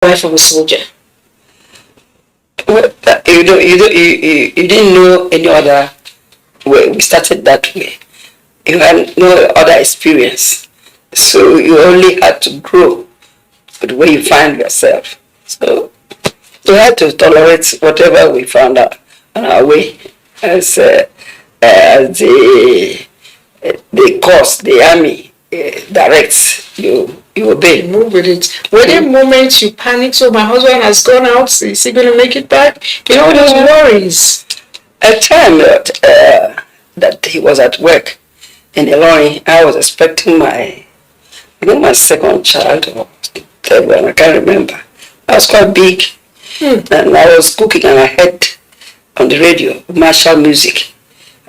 wife of a soldier. Well, you didn't know any other way. We started that way. You had no other experience. So you only had to grow with where you find yourself. So we had to tolerate whatever we found out on our way as the course, the army directs you. You obey. Move with it. Were there moments you panicked? So my husband has gone out. Is he going to make it back? You know those worries. A time that he was at work in Illinois, I was expecting my second child or third one. I can't remember. I was quite big, and I was cooking, and I heard on the radio martial music.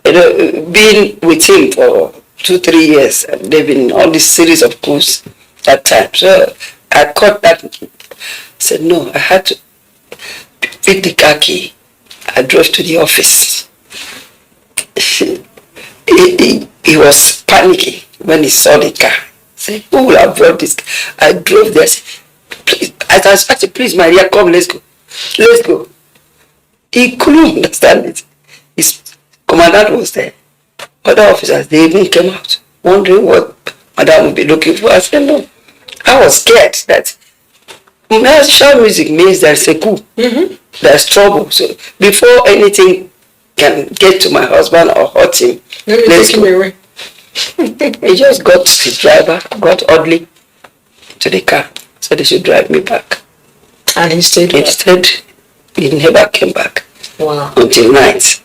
You know, being with him for 2-3 years, and they've been all this series of coups that time. So I caught that. Said no, I had to pick the car key. I drove to the office. He was panicking when he saw the car. He said, who will have brought this? I drove there. Please, I said, please, Maria, come, let's go. Let's go. He couldn't understand it. His commandant was there. Other officers, they even came out, wondering what Madam would be looking for. I said, no. I was scared that martial music means there's a coup. There's trouble. So before anything can get to my husband or hurt him, let's take him away. He just got the driver, got oddly to the car, so they should drive me back. And he stayed. Instead, he never came back. Wow. Until night.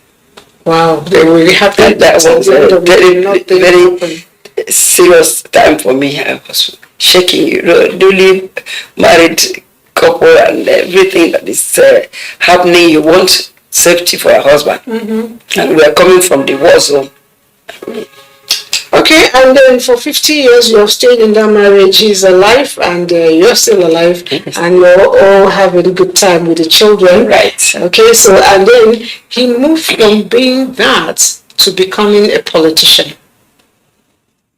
Wow, they really happy. That was a very serious time for me. I was shaking, you know, newly married couple and everything that is happening. You want safety for your husband. And we are coming from the war zone. Okay, and then for 50 years you have stayed in that marriage. He's alive and you're still alive. Yes. And you're all having a good time with the children. Right. Okay, so and then he moved from being that to becoming a politician.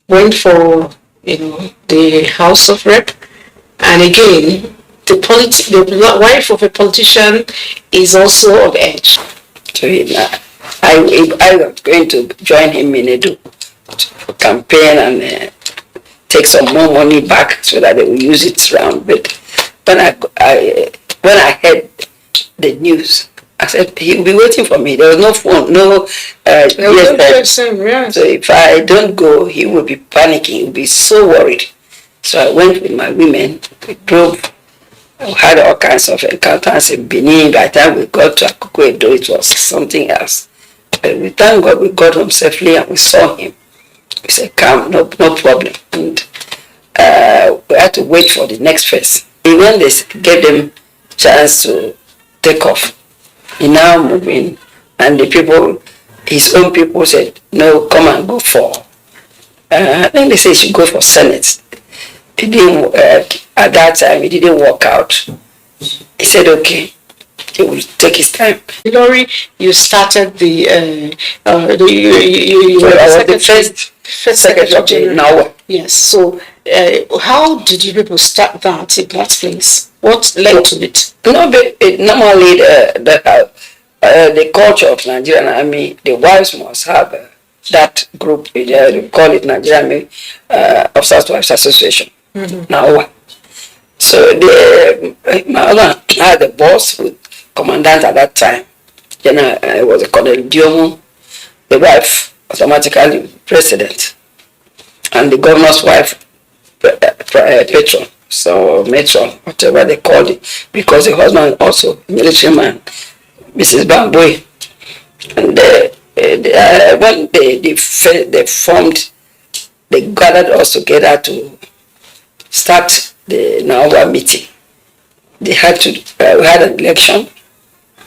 Went for, the House of Rep, and again, the wife of a politician is also of age. So I was going to join him in Edo for campaign and take some more money back so that they will use it around. But when I heard the news, I said he will be waiting for me. There was no phone, no yes. So if I don't go, he will be panicking. He will be so worried. So I went with my women. We drove. We had all kinds of encounters in Benin. By the time we got to Akoko Edo, it was something else. But we thank God we got home safely and we saw him. We said, "Come, no problem." And we had to wait for the next phase. And when they gave them chance to take off, he now moved in, and the people, his own people said, "No, come and go for." I think they said he should go for Senate. He didn't. At that time, it didn't work out. He said, "Okay, he will take his time." Lori, you started you were the first secretary now. Yes. So, how did you people start that in that place? What led to it? No, but normally the culture of Nigerian Army, the wives must have that group. They call it Nigerian Army Officers Wives Association. Now, so my husband had the boss, commandant at that time. I was a Colonel Diomu. The wife automatically president, and the governor's wife patron. So matron, whatever they call it, because the husband also military man, Mrs. Bamboy. And when they formed, they gathered us together to start the Nawa meeting. They had to, we had an election.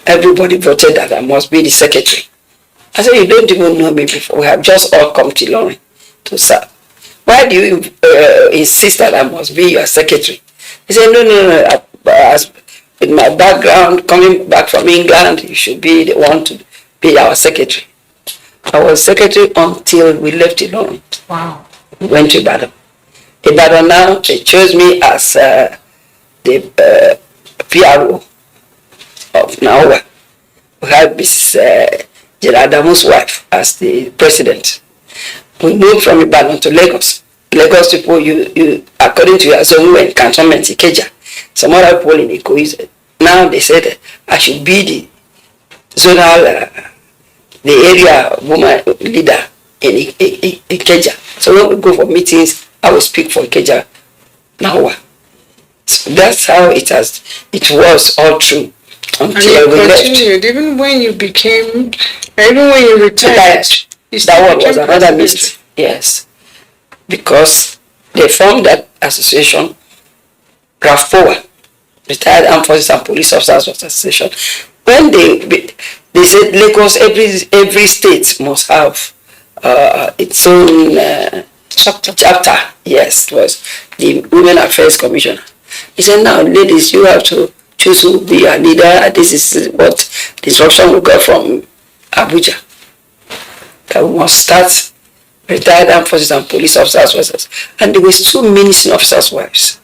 Everybody voted that I must be the secretary. I said, "You don't even know me before. We have just all come to London to serve. Why do you insist that I must be your secretary?" He said, no. As with my background, coming back from England, you should be the one to be our secretary. I was secretary until we left London. Wow. We went to Ibadan. Ibadan now, they chose me as the PRO of Naowa. We had Mrs. Geradamu's wife as the president. We moved from Ibadan to Lagos. Lagos people, you according to your zone, we were in cantonment Ikeja. Some other people in Ikoyi. Now they said I should be the zonal, the area woman leader in Ikeja. So when we go for meetings, I will speak for Ikeja Naowa. So that's how it was all through. Until and you we continued, left. even when you became, even when you retired. You still That one was became another president. mistake. Yes. Because they formed that association, RAFPOA, Retired Armed Forces and Police Officers Association. When they said Lagos, every state must have its own chapter. Yes, it was the Women Affairs Commissioner. He said, now ladies, you have to choose who will be your leader. This is what the instruction we got from Abuja. That we must start Retired Armed Forces and Police Officers. And there was 2 ministry officers' wives.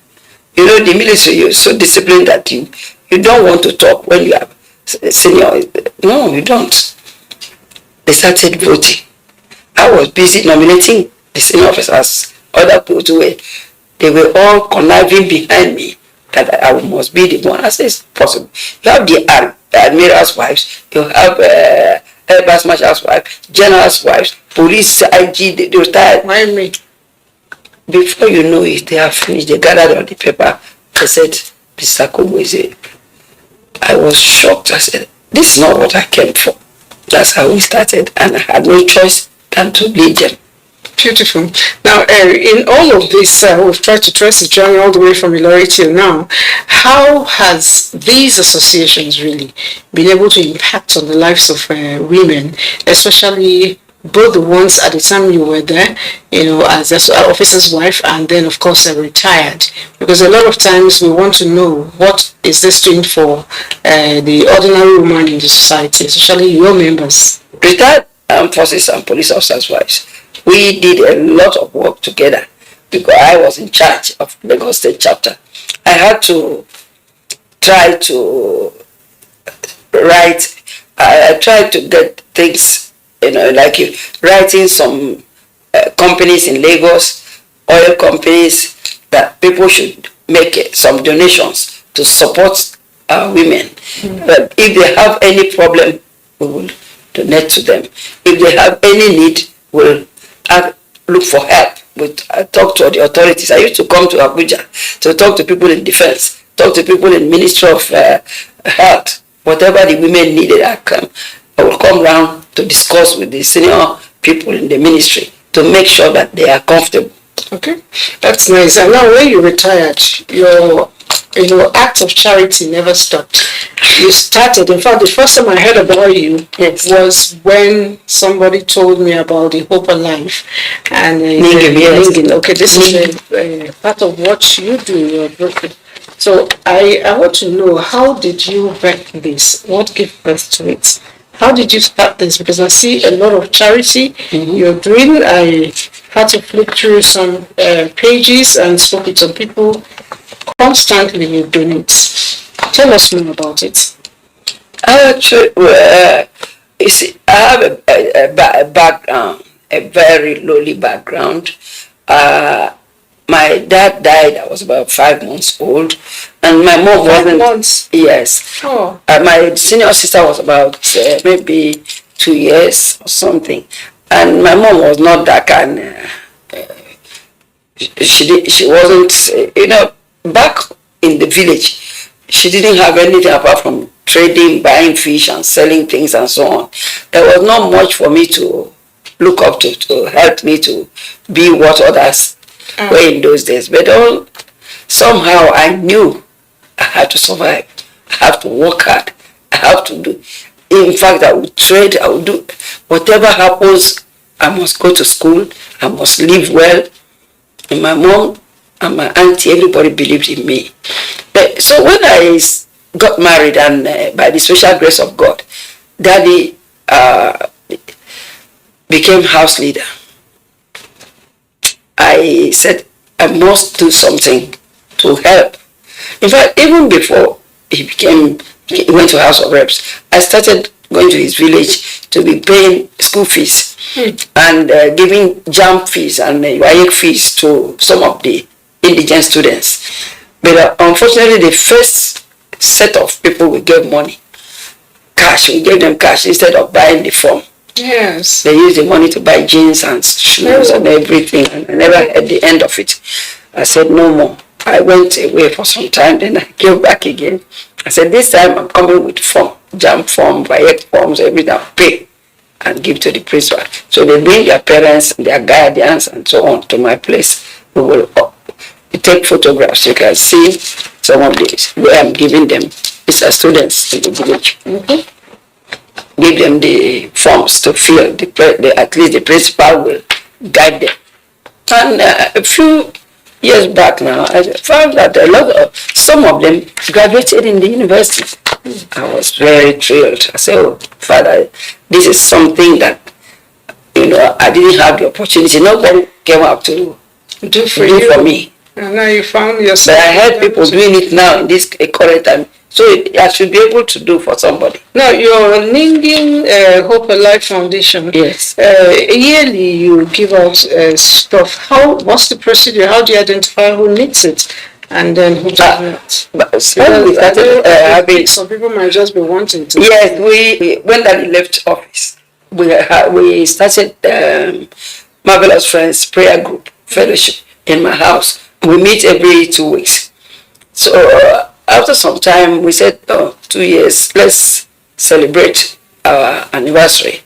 You know, the military, you're so disciplined that you don't want to talk when you are senior. No, you don't. They started voting. I was busy nominating the senior officers. Other people they were all conniving behind me that I must be the one. I said, it's possible. You have the admiral's wives, you have Air Vice Marshal's wife, general's wives, police IG, they retired. Why me? Before you know it, they have finished. They gathered on the paper. They said, Mr. Kumweze. I was shocked. I said, this is not what I came for. That's how we started, and I had no choice than to lead them. Beautiful. Now, in all of this, we've tried to trace the journey all the way from Ilori till now. How has these associations really been able to impact on the lives of women, especially both the ones at the time you were there, you know, as an officer's wife, and then, of course, retired? Because a lot of times we want to know what is this doing for the ordinary woman in the society, especially your members. Retired Armed Forces and Police Officers' wives. We did a lot of work together because I was in charge of Lagos State Chapter. I had to try to write, I tried to get things, you know, like writing some companies in Lagos, oil companies, that people should make some donations to support women. But if they have any problem, we will donate to them. If they have any need, we'll look for help. I talk to the authorities. I used to come to Abuja to talk to people in defense, talk to people in Ministry of Health. Whatever the women needed, I will come round to discuss with the senior people in the ministry to make sure that they are comfortable. Okay, that's nice. And now when you retired, your act of charity never stopped. You started, in fact, the first time I heard about you was when somebody told me about the Hope Alive. And Nigerian. Okay, this is part of what you do. So I want to know, how did you birth this? What gave birth to it? How did you start this? Because I see a lot of charity you're doing. I had to flip through some pages and spoke with some people. Constantly you donate. Tell us more about it. Actually, you see, I have a background, a very lowly background. My dad died, I was about 5 months old, and my mom wasn't. 5 months? Yes. Oh. My senior sister was about maybe 2 years or something, and my mom was not that kind. She wasn't, back in the village, she didn't have anything apart from trading, buying fish and selling things and so on. There was not much for me to look up to help me to be what others were in those days. But somehow I knew I had to survive. I have to work hard. I have to do. In fact, I would trade. I would do whatever happens. I must go to school. I must live well. And my mom and my auntie, everybody believed in me. So when I got married, and by the special grace of God, Daddy became house leader, I said I must do something to help. In fact, even before he went to House of Reps. I started going to his village to be paying school fees and giving jam fees and WAEC fees to some of the indigent students. But unfortunately, the first set of people we gave money, cash, we gave them cash instead of buying the form. Yes. They used the money to buy jeans and shoes and everything, and I never had the end of it. I said, no more. I went away for some time, then I came back again. I said, this time I'm coming with form, jam form, WAEC forms, everything, I'll pay and give to the principal. So they bring their parents, their guardians, and so on to my place. We will take photographs. You can see some of these where I'm giving them. It's the students in the village. Give them the forms to fill. At least the principal will guide them. And a few years back now, I found that some of them graduated in the university. I was very thrilled. I said, oh, Father, this is something that, I didn't have the opportunity. Nobody came up to do for me. And now you found yourself. But I heard people doing it now in this current time. So I should be able to do for somebody. Now, your Ningin Hope Alive Foundation. Yes. Yearly you give out stuff. What's the procedure? How do you identify who needs it? And then who doesn't? Some people might just be wanting to. Yes, when Daddy left office, we started Marvelous Friends Prayer Group Fellowship in my house. We meet every 2 weeks. So after some time, we said, 2 years, let's celebrate our anniversary.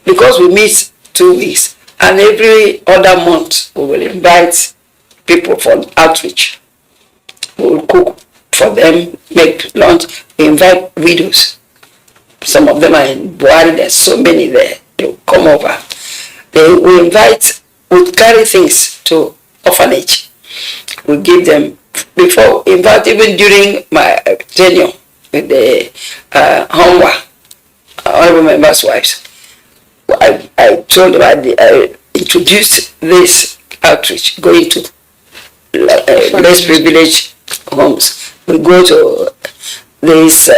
Because we meet 2 weeks, and every other month, we will invite people for outreach. We will cook for them, make lunch. We invite widows. Some of them are in Buhari, there's so many there. They will come over. We carry things to orphanage. We give them, in fact, even during my tenure with the Homewa, honorable members' wives, I told them, I introduced this outreach, going to less privileged homes. We go to this,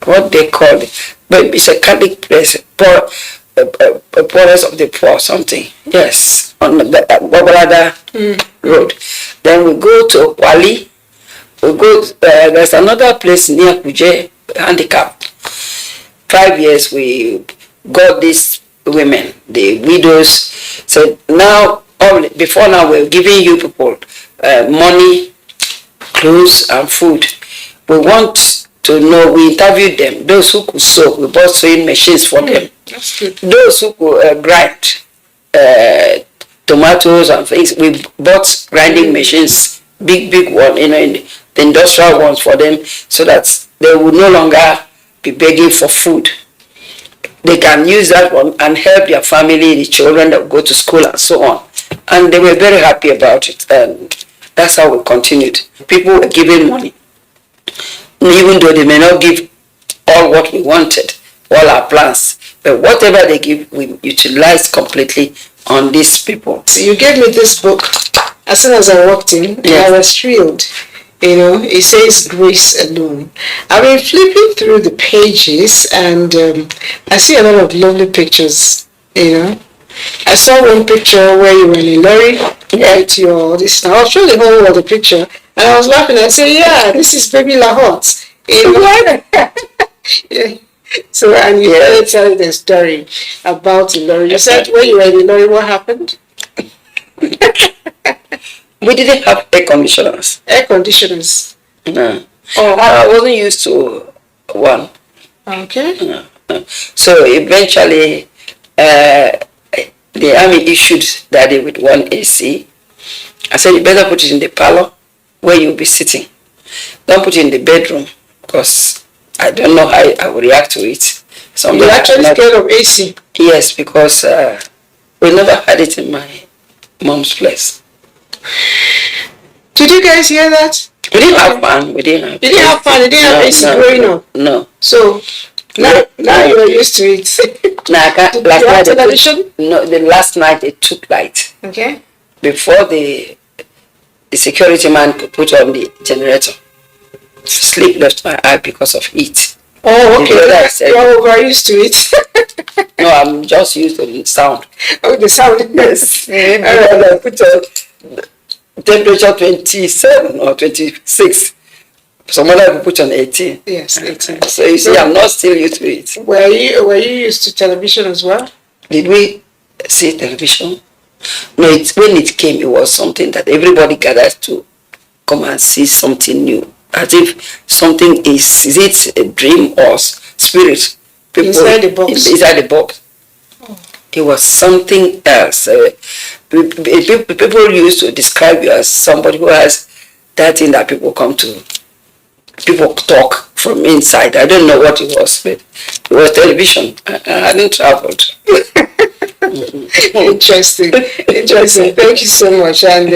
what they call it, but it's a Catholic place, poorest of the poor, something. Yes, on the Babalada road. Then we go to Wali. We go. There's another place near Abuja, handicapped. 5 years we got these women, the widows. Said now, before now we're giving you people money, clothes, and food. We want to know. We interviewed them. Those who could sew, we bought sewing machines for them. That's good. Those who could grind tomatoes and things, we bought grinding machines, big one, in the industrial ones for them, so that they would no longer be begging for food. They can use that one and help their family, the children that go to school and so on. And they were very happy about it, and that's how we continued. People were giving money, even though they may not give all what we wanted, all our plans. But whatever they give, we utilize completely on these people. So you gave me this book as soon as I walked in. Yes. I was thrilled. It says Grace Alone. I've been flipping through the pages and I see a lot of lovely pictures. I saw one picture where you were in a lorry with your this. I'll show the whole of the picture, and I was laughing. I said, "Yeah, this is Baby Lahot." Yeah. So, and you tell the story about the lorry. You said when you were in the lorry, what happened? We didn't have air conditioners. Air conditioners. No. Oh, I wasn't used to one. Okay. No. So eventually, the army issued Daddy with one AC. I said, you better put it in the parlor where you'll be sitting. Don't put it in the bedroom, because I don't know how I will react to it. You're actually scared of AC? Yes, because we never had it in my mom's place. Did you guys hear that? We didn't have fun. You didn't have AC growing up? No. So, now you're used to it. No, I can't. Did you have television? The last night it took light. Okay. Before the security man could put on the generator. sleep left my eye because of heat. Oh, okay. You're over used to it. No, I'm just used to the sound. Oh, the sound. Yes. I put on temperature 27 or 26. Some other people put on 18. Yes, 18. So you see, I'm not still used to it. Were you used to television as well? Did we see television? No, when it came, it was something that everybody gathered to come and see something new. As if something is it a dream or spirit? People inside the box. Inside the box. Oh. It was something else. People used to describe you as somebody who has that thing that people talk from inside. I don't know what it was, but it was television. I hadn't traveled. Interesting. Thank you so much. And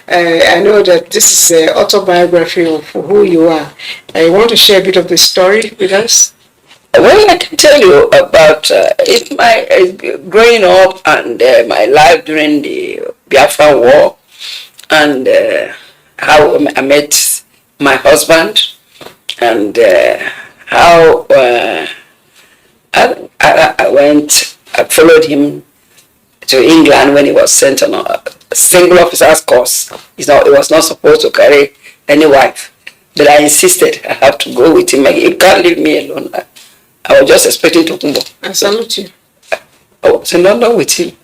I know that this is an autobiography of who you are. I want to share a bit of the story with us. Well, I can tell you about my growing up and my life during the Biafra War, and how I met my husband, and how I followed him to England when he was sent on a single officer's course. He was not supposed to carry any wife, but I insisted I have to go with him. You can't leave me alone. I was just expecting to come. I salute you. I was in London with him.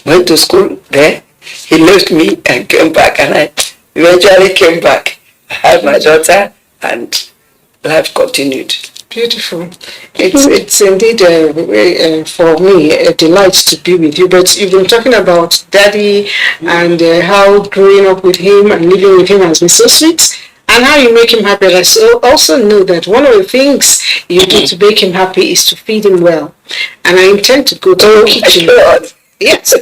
Went to school there. He left me and came back, and I eventually came back. I had my daughter, and life continued. Beautiful. It's indeed for me a delight to be with you. But you've been talking about Daddy and how growing up with him and living with him has been so sweet, and how you make him happy. I also know that one of the things you do to make him happy is to feed him well. And I intend to go to the kitchen. God. Yes.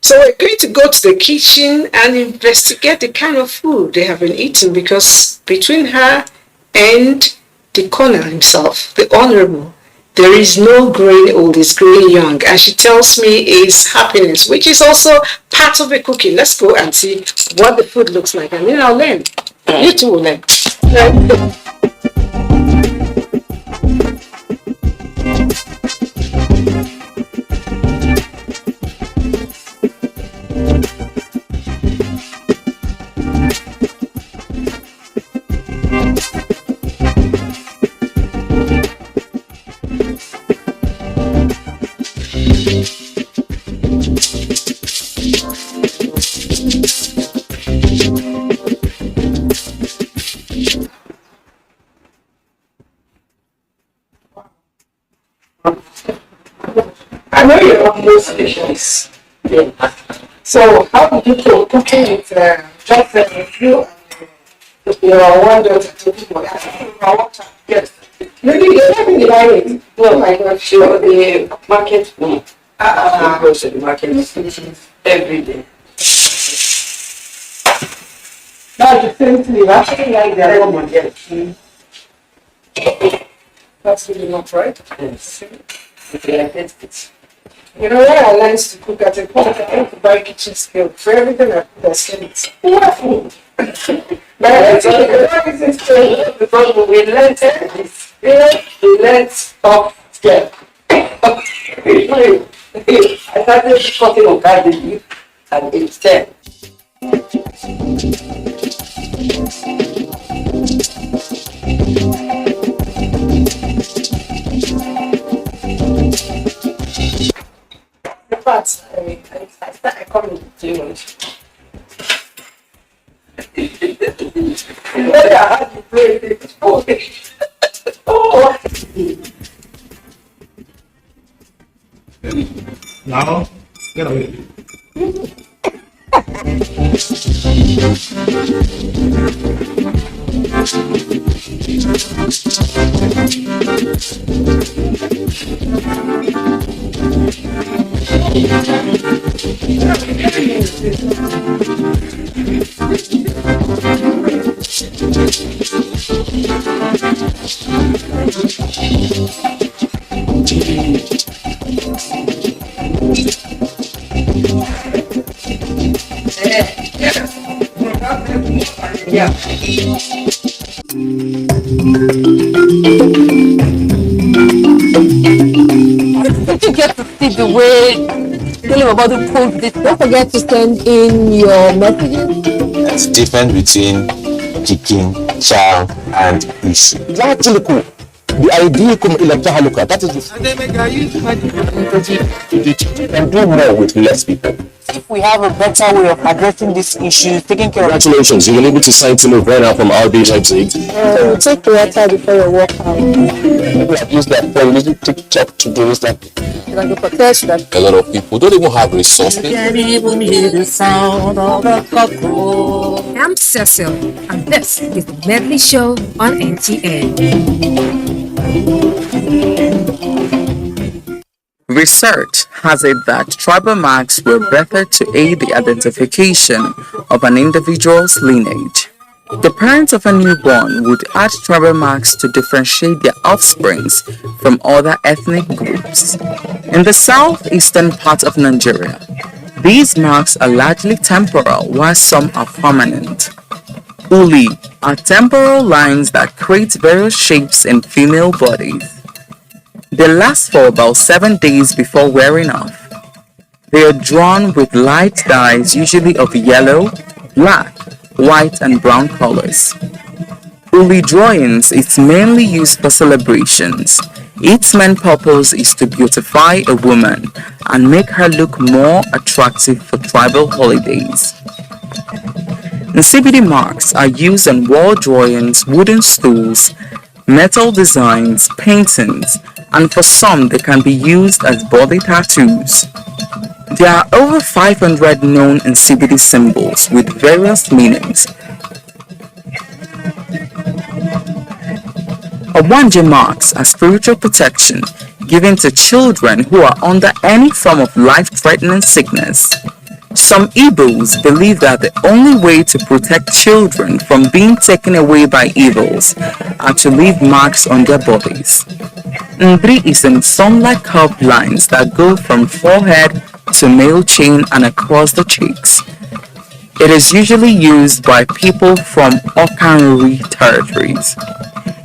So we're going to go to the kitchen and investigate the kind of food they have been eating, because between her and the corner himself, the honorable, there is no growing old, it's growing young. And she tells me it's happiness, which is also part of the cooking. Let's go and see what the food looks like, and then I'll learn. You too will learn. I know you're almost dishes. Yeah. So how did you cooking it? Just you your one daughter to people. Yes. You didn't buy it. No, my God, she was the market woman. She goes to the market every day. That's the same thing. I actually like the woman. Yes. That's really not right. Yes. Okay, I taste it. You know where I learned to cook at a point, I went to buy kitchen skill. For everything I put, I said it's wonderful. But I think the problem we learned this. We learned off scale. I started cutting on garden and it's 10. I started coming too much. I had to play it. Oh. Now, get away. Yeah. Did you get to see the way telling about the post this? Don't forget to send in your messages. That's the difference between chicken, chow, and fish. The idea that is the and do more with less people. If we have a better way of addressing this issue, taking care of Congratulations, you've been able to sign to move right now from RB Leipzig. take water before you walk out. People have used that for a little TikTok to do that. Like a protest that. A lot of people don't even have resources. I'm Cecil, and this is the Medley Show on NTA. Research has it that tribal marks were better to aid the identification of an individual's lineage. The parents of a newborn would add tribal marks to differentiate their offsprings from other ethnic groups. In the southeastern part of Nigeria, these marks are largely temporal while some are permanent. Uli are temporal lines that create various shapes in female bodies. They last for about 7 days before wearing off. They are drawn with light dyes, usually of yellow, black, white, and brown colors. Uli drawings is mainly used for celebrations. Its main purpose is to beautify a woman and make her look more attractive for tribal holidays. CBD marks are used on wall drawings, wooden stools, metal designs, paintings, and for some they can be used as body tattoos. There are over 500 known CBD symbols with various meanings. Awanje marks are spiritual protection given to children who are under any form of life-threatening sickness. Some Igbos believe that the only way to protect children from being taken away by evils are to leave marks on their bodies. Ndri is in sun-like curved lines that go from forehead to male chain and across the cheeks. It is usually used by people from Okanri territories.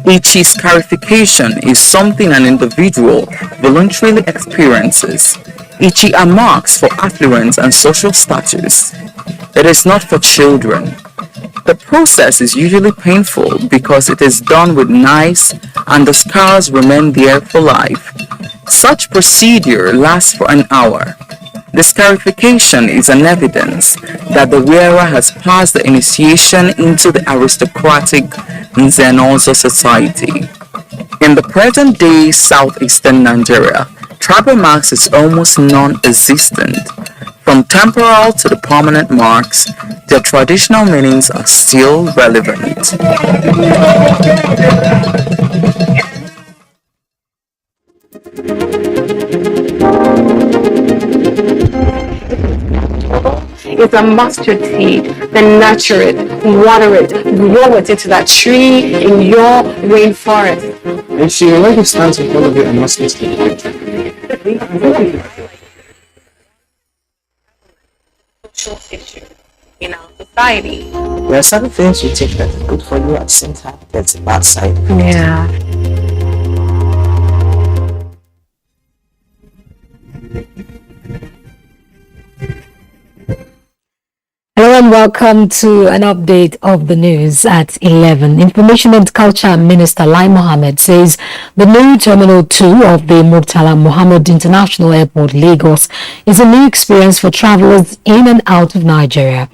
Ichi scarification is something an individual voluntarily experiences. Ichi are marks for affluence and social status. It is not for children. The process is usually painful because it is done with knives and the scars remain there for life. Such procedure lasts for an hour. The scarification is an evidence that the wearer has passed the initiation into the aristocratic Nzenozo society. In the present-day southeastern Nigeria, tribal marks is almost non-existent. From temporal to the permanent marks, their traditional meanings are still relevant. It's a mustard seed. Then nurture it, water it, grow it into that tree in your rainforest. And she already stands in front of it and must listen. Social issue in our society. There are certain things you take that are good for you, at the same time there's a bad side. Yeah. Hello and welcome to an update of the news at 11. Information and Culture Minister Lai Mohammed says the new Terminal 2 of the Murtala Mohammed International Airport, Lagos, is a new experience for travelers in and out of Nigeria.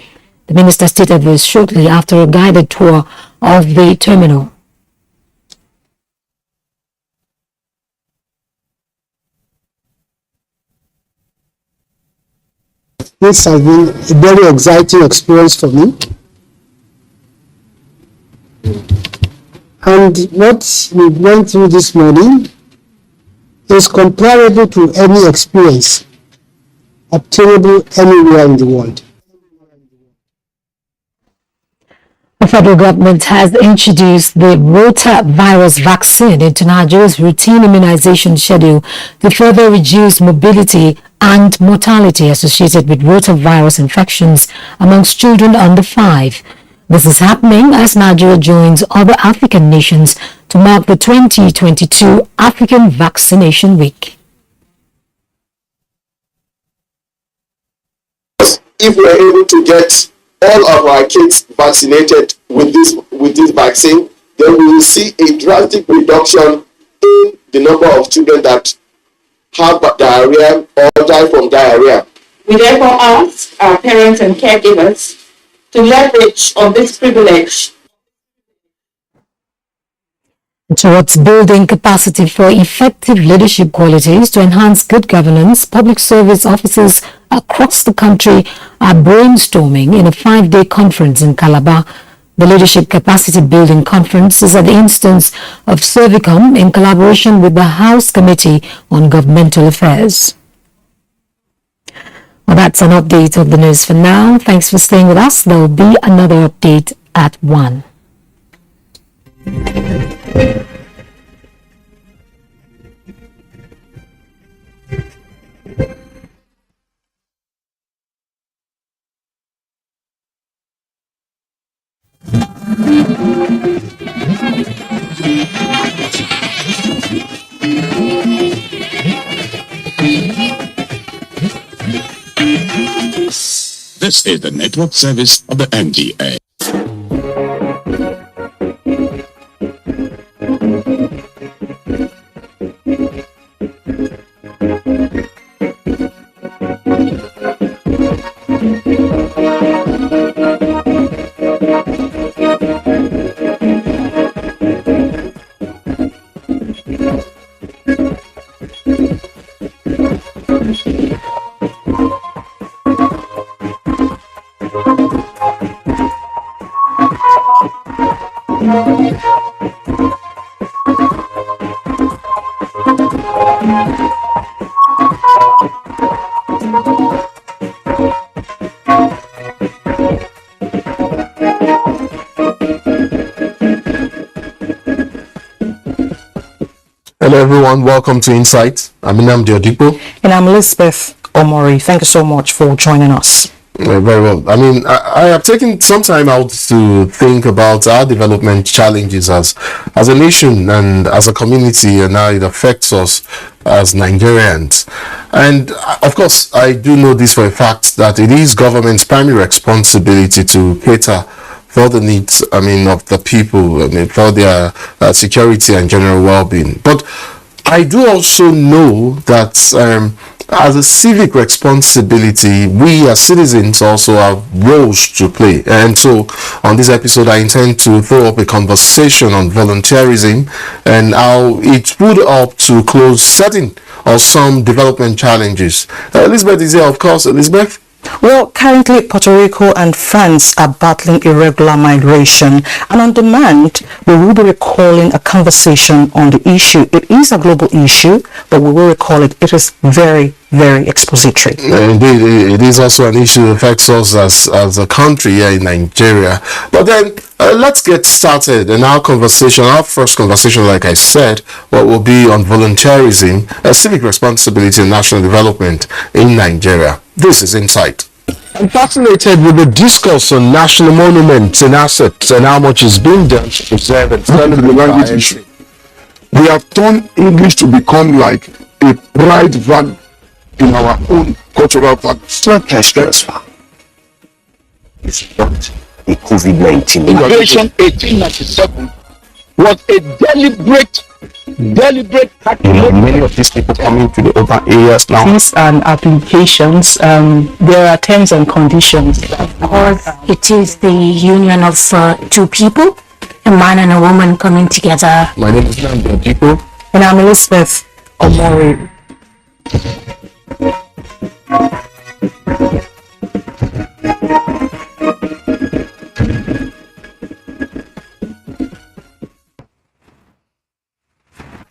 The minister stated this shortly after a guided tour of the terminal. This has been a very exciting experience for me. And what we went through this morning is comparable to any experience obtainable anywhere in the world. The federal government has introduced the rotavirus vaccine into Nigeria's routine immunization schedule to further reduce morbidity and mortality associated with rotavirus infections amongst children under 5. This is happening as Nigeria joins other African nations to mark the 2022 African Vaccination Week. If we're able to get all of our kids vaccinated with this vaccine, then we will see a drastic reduction in the number of children that have diarrhea or die from diarrhea. We therefore ask our parents and caregivers to leverage on this privilege Towards building capacity for effective leadership qualities to enhance good governance, public service officers across the country are brainstorming in a 5-day conference in Calabar. The Leadership Capacity Building Conference is at the instance of Servicom in collaboration with the House Committee on Governmental Affairs. Well, that's an update of the news for now. Thanks for staying with us. There will be another update at 1. This is the network service of the NTA. Hello everyone, welcome to Insight. I'm Nnamdi Odipo. And I'm Elizabeth Omori. Thank you so much for joining us. Very well. I have taken some time out to think about our development challenges as a nation and as a community, and how it affects us as Nigerians. And of course, I do know this for a fact, that it is government's primary responsibility to cater for the needs, of the people, for their security and general well-being. But I do also know that as a civic responsibility, we as citizens also have roles to play. And so on this episode, I intend to throw up a conversation on volunteerism and how it would help to close certain or some development challenges. Elizabeth is here, of course. Elizabeth? Well, currently Puerto Rico and France are battling irregular migration, and on demand we will be recalling a conversation on the issue. It is a global issue, but we will recall it. It is very, very expository. Indeed, it is also an issue that affects us as a country here in Nigeria. But then let's get started in our conversation. Our first conversation, like I said, will be on volunteerism, civic responsibility and national development in Nigeria. This is Insight. I'm fascinated with the discourse on national monuments and assets and how much is being done to preserve and celebrate the language issue. We have turned English to become like a pride value in our own cultural values. It's not cash transfer. It's not a COVID-19. Invasion 1897 was a deliberate many of these people coming to the urban areas now. Fees and applications, there are terms and conditions. Or it is the union of two people, a man and a woman coming together. My name is Nnamdi Odipo. And I'm Elizabeth Omori.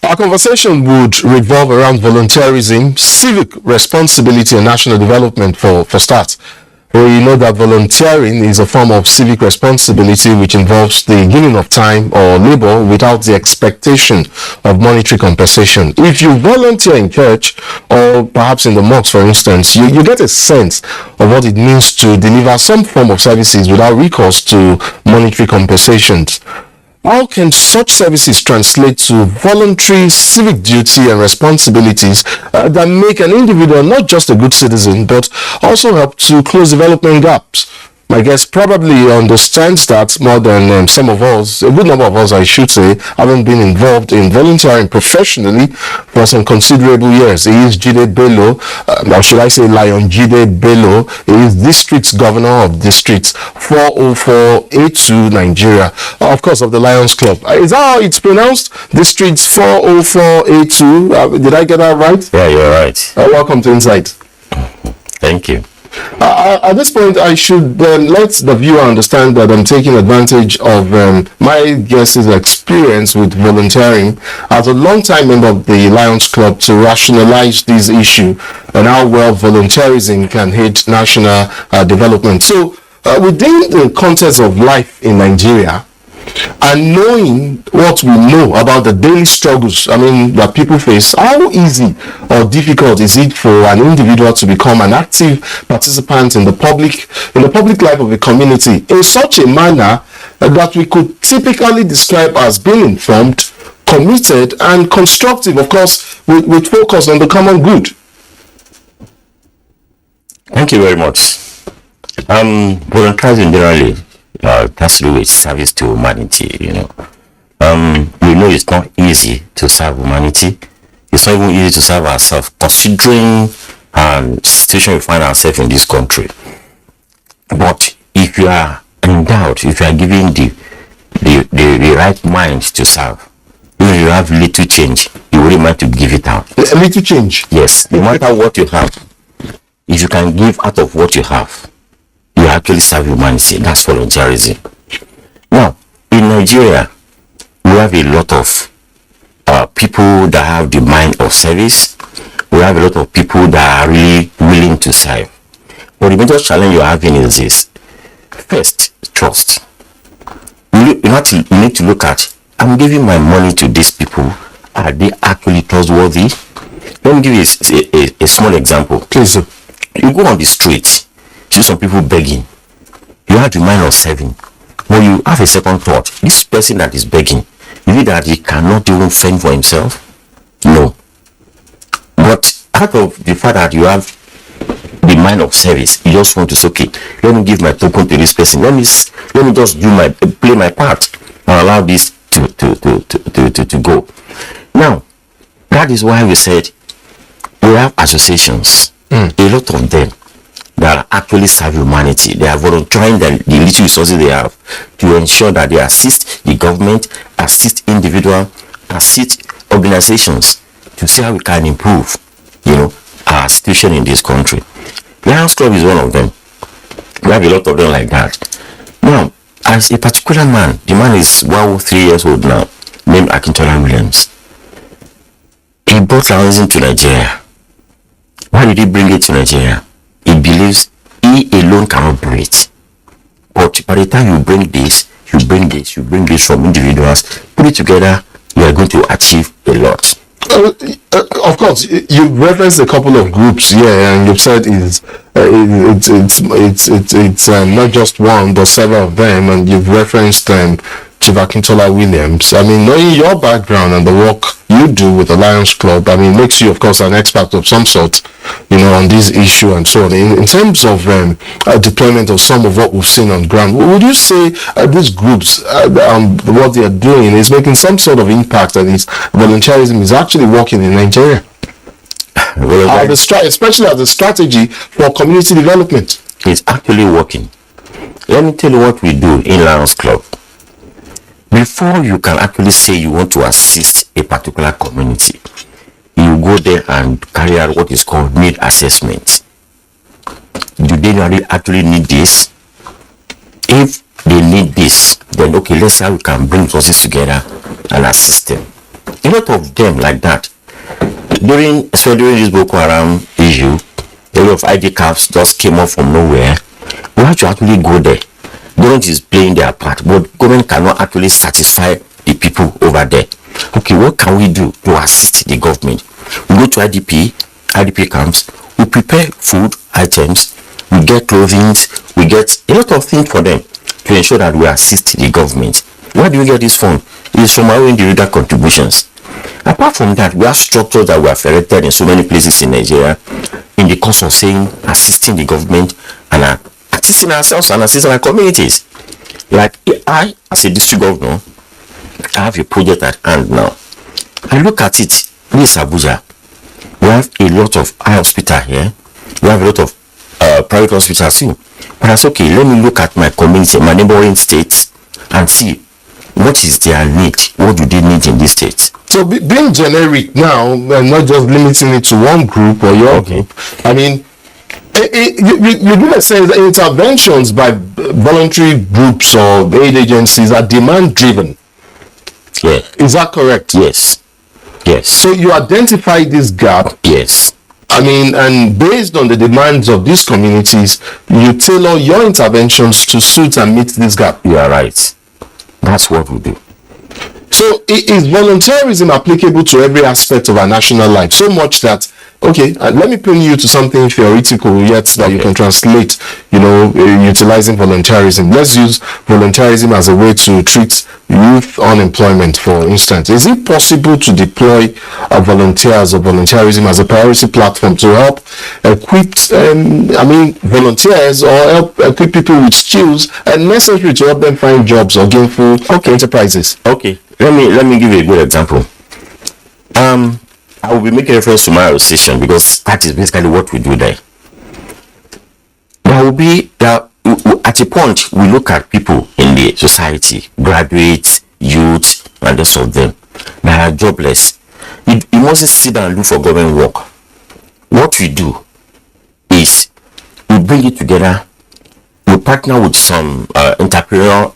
Our conversation would revolve around volunteerism, civic responsibility and national development for start. We know that volunteering is a form of civic responsibility which involves the giving of time or labor without the expectation of monetary compensation. If you volunteer in church or perhaps in the mosque, for instance, you get a sense of what it means to deliver some form of services without recourse to monetary compensations. How can such services translate to voluntary civic duty and responsibilities that make an individual not just a good citizen, but also help to close development gaps? My guest probably understands that more than some of us, a good number of us, I should say, haven't been involved in volunteering professionally for some considerable years. He is Jide Bello, or should I say Lion Jide Bello. He is District Governor of District 404A2, Nigeria, of course, of the Lions Club. Is that how it's pronounced? District 404A2. Did I get that right? Yeah, you're right. Welcome to Insight. Thank you. At this point, I should let the viewer understand that I'm taking advantage of my guest's experience with volunteering as a long-time member of the Lions Club to rationalize this issue and how well volunteerism can aid national development. So, within the context of life in Nigeria, and knowing what we know about the daily struggles, that people face, how easy or difficult is it for an individual to become an active participant in the public life of a community in such a manner that we could typically describe as being informed, committed, and constructive, of course, with focus on the common good? Thank you very much. Volunteering generally has to do with service to humanity, We know it's not easy to serve humanity. It's not even easy to serve ourselves, considering the situation we find ourselves in this country. But if you are endowed, if you are given the right mind to serve, even if you have little change, you really mind to give it out. A little change? Yes. No matter what you have, if you can give out of what you have, you actually serve humanity. That's volunteerism. Now, in Nigeria, we have a lot of people that have the mind of service. We have a lot of people that are really willing to serve. But the major challenge you're having is this. First, trust. You need to look at, I'm giving my money to these people. Are they actually trustworthy? Let me give you a small example. Please. You go on the street, see some people begging. You have the mind of serving. When you have a second thought, this person that is begging, is it that he cannot even fend for himself? No. But out of the fact that you have the mind of service, you just want to say, okay, let me give my token to this person. Let me just play my part and allow this to go. Now, that is why we said we have associations, a lot of them, that actually serve humanity. They are volunteering the little resources they have to ensure that they assist the government, assist individuals, assist organizations to see how we can improve, our situation in this country. Lions Club is one of them. We have a lot of them like that. Now, as a particular man, the man is 3 years old now, named Akintola Williams. He brought Lions to Nigeria. Why did he bring it to Nigeria? He believes he alone cannot do it. But by the time you bring this from individuals, put it together, you are going to achieve a lot. Of course, you referenced a couple of groups here, and you've said it's not just one, but several of them, and you've referenced Chief Akintola Williams. Knowing your background and the work you do with the Lions Club, makes you, of course, an expert of some sort, on this issue and so on. In terms of deployment of some of what we've seen on ground, would you say these groups, what they are doing is making some sort of impact, and volunteerism is actually working in Nigeria? Especially as a strategy for community development. It's actually working. Let me tell you what we do in Lions Club. Before you can actually say you want to assist a particular community, you go there and carry out what is called need assessment. Do they actually need this? If they need this, then okay, let's see how we can bring resources together and assist them. A lot of them like that. Especially during this Boko Haram issue, a lot of ID cards just came up from nowhere We have to actually go there. Government is playing their part, but government cannot actually satisfy the people over there. Okay, what can we do to assist the government? We go to IDP camps, we prepare food items, we get clothing, we get a lot of things for them to ensure that we assist the government. Where do we get this fund? It's from our individual contributions. Apart from that, we have structures that we have erected in so many places in Nigeria in the course of saying assisting the government and assisting ourselves and assisting our communities. Like I, as a district governor, I have a project at hand now. I look at it. This is Abuja. We have a lot of eye hospital here. We have a lot of private hospitals too. But I said, okay, let me look at my community, my neighboring states, and see what is their need. What do they need in these states? So being generic now, and not just limiting it to one group or your group, I mean, you do not say that interventions by voluntary groups or aid agencies are demand driven. Yeah. Is that correct? Yes. Yes. So you identify this gap. Yes. I mean, and based on the demands of these communities, you tailor your interventions to suit and meet this gap. You are right. That's what we do. So is volunteerism applicable to every aspect of our national life? So much that, okay, let me pin you to something theoretical yet that you can translate, utilizing volunteerism. Let's use volunteerism as a way to treat youth unemployment, for instance. Is it possible to deploy volunteers or volunteerism as a priority platform to help equip, volunteers or help equip people with skills and necessary to help them find jobs or gainful enterprises? Okay. Let me give you a good example. I will be making reference to my association because that is basically what we do there. There will be at a point we look at people in the society, graduates, youth, and the rest of them that are jobless. You mustn't sit down and look for government work. What we do is we bring it together. We partner with some entrepreneurial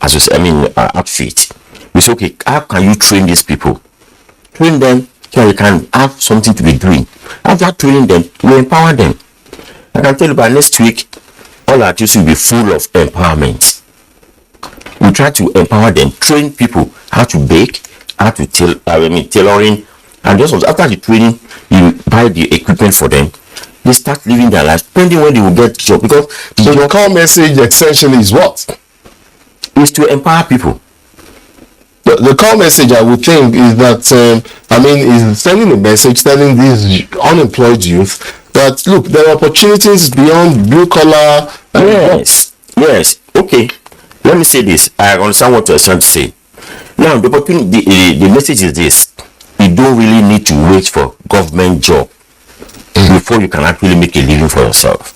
outfit. We say, okay, how can you train these people? Train them so they can have something to be doing. After training them, we empower them. I can tell you by next week, all our activities will be full of empowerment. We try to empower them, train people how to bake, how to tailoring, and just after the training, you buy the equipment for them. They start living their lives, depending when they will get job. Because the core message essentially is what? Is to empower people. The core message, I would think, is that is sending a message telling these unemployed youth that look, there are opportunities beyond blue collar. Yes. Okay. Let me say this. I understand what you're trying to say. Now, the opportunity, the message is this: you don't really need to wait for government job before you can actually make a living for yourself.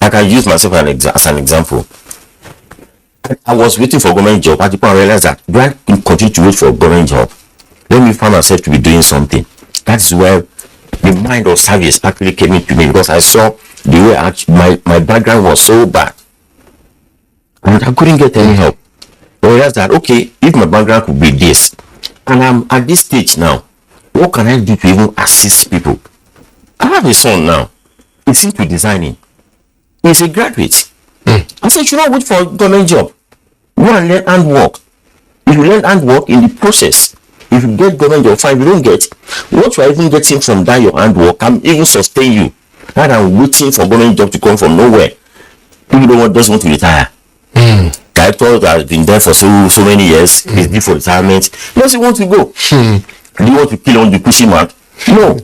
I can use myself as an example. I was waiting for government job. At the point I realized that do I continue to wait for a government job? Let me find myself to be doing something. That is where the mind of service actually came into me, because I saw the way my background was so bad and I couldn't get any help. I realized that okay, if my background could be this, and I'm at this stage now, what can I do to even assist people? I have a son now. He's into designing. He's a graduate. I said, you should not wait for a government job. Go and learn handwork. If you learn handwork in the process, if you get government job, fine. If you don't get, what you are even getting from that your handwork can even sustain you, rather than waiting for government job to come from nowhere. People just want to retire. Director that has been there for so many years, he's due for retirement. He doesn't want to go. Do you want to kill on the pushing mark? No.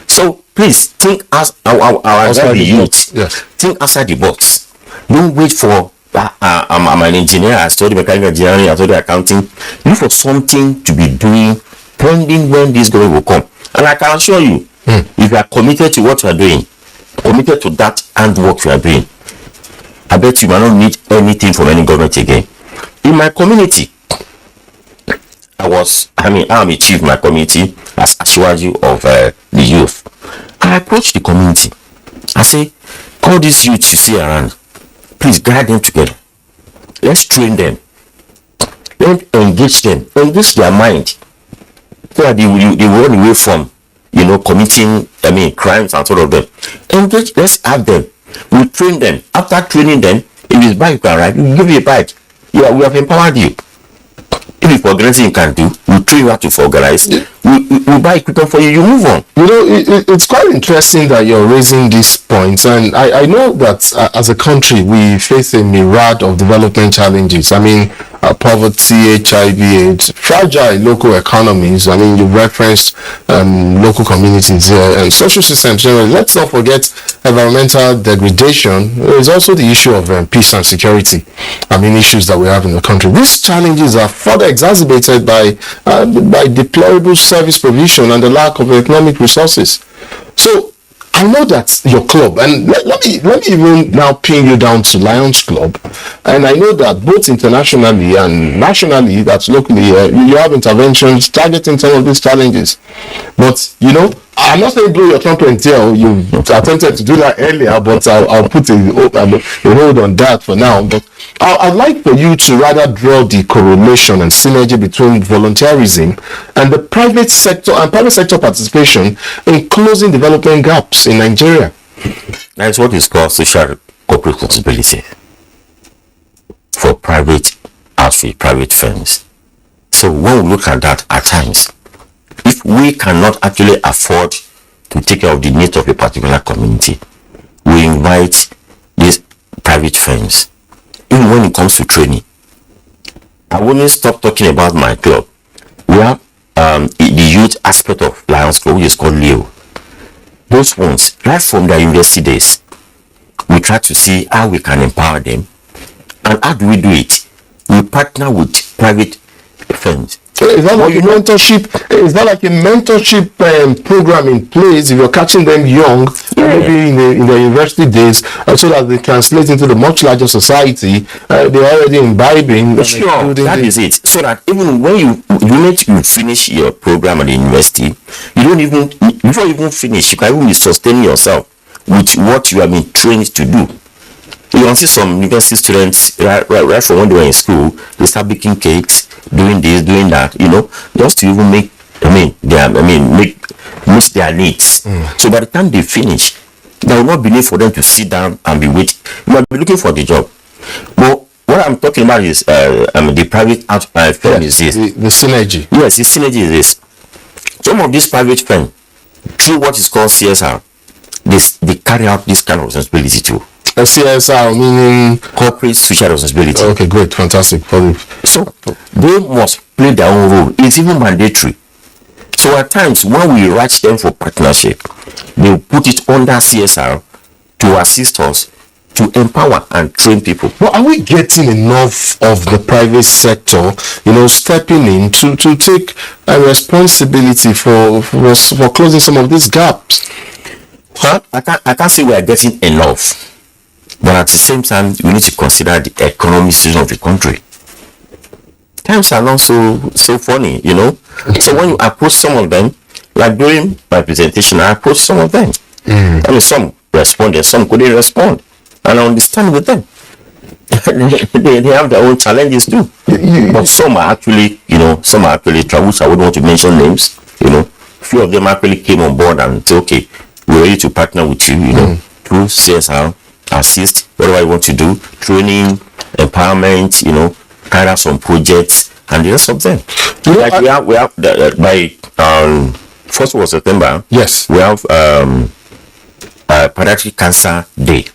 So please think as our youth. Yes. Think outside the box. Don't wait for I'm an engineer, I studied mechanical engineering, I studied accounting. Look for something to be doing pending when this government will come. And I can assure you, if you are committed to what you are doing, committed to that handwork you are doing, I bet you might not need anything from any government again. In my community, I'm a chief in my community as Ashwaju of the youth. I approached the community. I say, all these youths you see around, please guide them together. Let's train them. Let's engage them. Engage their mind. So that they run away from, committing, crimes and sort of them. Engage, let's have them. We train them. After training them, If it's bike you can ride, we give you a bike. Yeah, we have empowered you. If it's organizing you can do, we'll train you how to organize. We buy equipment for you, you move on. You know, it's quite interesting that you're raising these points, and I know that as a country we face a myriad of development challenges. I mean, poverty, HIV, AIDS, fragile local economies. I mean, you referenced local communities and social systems generally. Let's not forget environmental degradation. There is also the issue of peace and security. I mean, issues that we have in the country. These challenges are further exacerbated by deplorable service provision and the lack of economic resources. So I know that your club, and let me even now pin you down to Lions Club, and I know that both internationally and nationally, that's locally, you have interventions targeting some of these challenges. But you know, I'm not saying blow your trumpet until you attempted to do that earlier, but I'll put a hold on that for now. But I'd like for you to rather draw the correlation and synergy between volunteerism and the private sector and private sector participation in closing development gaps in Nigeria. That is what is called social corporate responsibility for private outfit, private firms. So when we look at that at times, if we cannot actually afford to take care of the needs of a particular community, we invite these private firms. Even when it comes to training, I wouldn't stop talking about my club. We have the youth aspect of Lions Club, which is called Leo. Those ones, right from their university days, we try to see how we can empower them. And how do we do it? We partner with private firms. Is that like a mentorship? Is that like a mentorship program in place if you're catching them young, maybe in the university days, so that they translate into the much larger society? They're already imbibing. Sure, that is it. So that even when you finish your program at the university, you don't even, before you even finish, you can even be sustaining yourself with what you have been trained to do. You can see some university students right from when they were in school, they start baking cakes, doing this, doing that, you know, just to even meet their needs. So by the time they finish, there will not be need for them to sit down and be waiting. You might be looking for the job. But what I'm talking about is the private firm is this. The synergy. Yes, the synergy is this. Some of these private firms, through what is called CSR, they carry out this kind of responsibility too. CSR meaning corporate social responsibility. Okay, great, fantastic. So they must play their own role. It's even mandatory. So at times when we write them for partnership, they put it under CSR to assist us to empower and train people. But are we getting enough of the private sector, you know, stepping in to take a responsibility for closing some of these gaps? Well, I can't say we are getting enough. But at the same time, we need to consider the economic situation of the country. Times are not so funny, you know. So when you approach some of them, like during my presentation, I approached some of them. I mean, some responded, some couldn't respond, and I understand with them. they have their own challenges too. But some are actually, troubles. I wouldn't want to mention names. You know, a few of them actually came on board and said, "Okay, we're ready to partner with you." You know, through CSR. Assist whatever you want to do, training, empowerment, you know, carry out some projects and the rest of them. Like we have by 1st of September. Yes, we have Pediatric Cancer Day,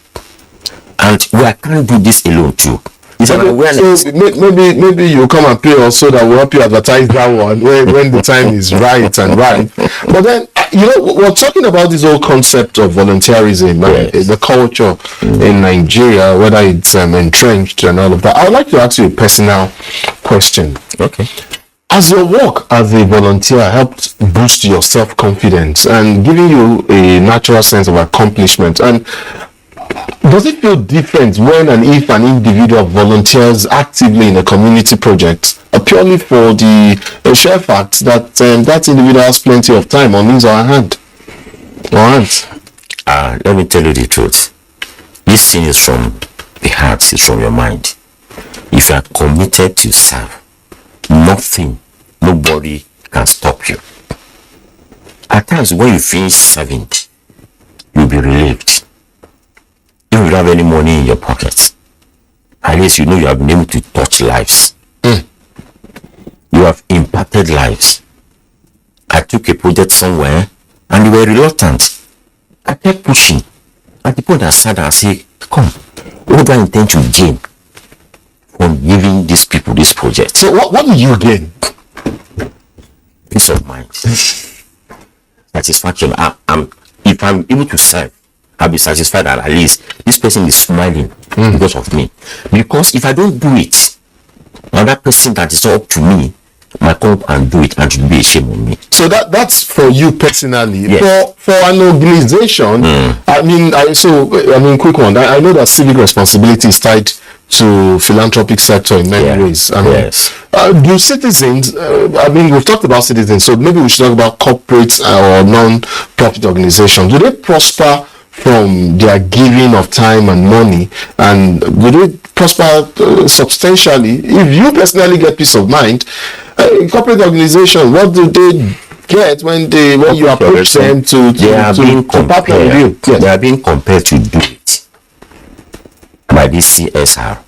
and we can't do this alone too. It's an awareness. So maybe you come and pay us so that we'll help you advertise that one when the time is right and right. But then, you know, we're talking about this whole concept of volunteerism, the culture in Nigeria, whether it's entrenched and all of that. I would like to ask you a personal question. Okay. Has your work as a volunteer helped boost your self-confidence and giving you a natural sense of accomplishment? And does it feel different when and if an individual volunteers actively in a community project purely for the sheer fact that that individual has plenty of time on his or her hand? Let me tell you the truth. This thing is from the heart, it's from your mind. If you are committed to serve, nobody can stop you. At times when you finish serving, you'll be relieved. You don't have any money in your pockets. at least you know you have been able to touch lives. You have impacted lives. I took a project somewhere and they were reluctant. I kept pushing. At the point I sat down and said, come, what do I intend to gain from giving these people this project? So what do you gain? Peace of mind. Satisfaction. If I'm able to serve, I'll be satisfied that at least this person is smiling because of me. Because if I don't do it, another person that is not up to me might come and do it and should be ashamed of me. So that's for you personally. Yes. For an organization, quick one. I know that civic responsibility is tied to philanthropic sector in many ways. Yes. Do citizens, we've talked about citizens, so maybe we should talk about corporate or non-profit organizations. Do they prosper from their giving of time and money, and do they prosper substantially? If you personally get peace of mind, corporate organization, what do they get when you approach them to partner with you? Yes. They are being compared to do it by this CSR.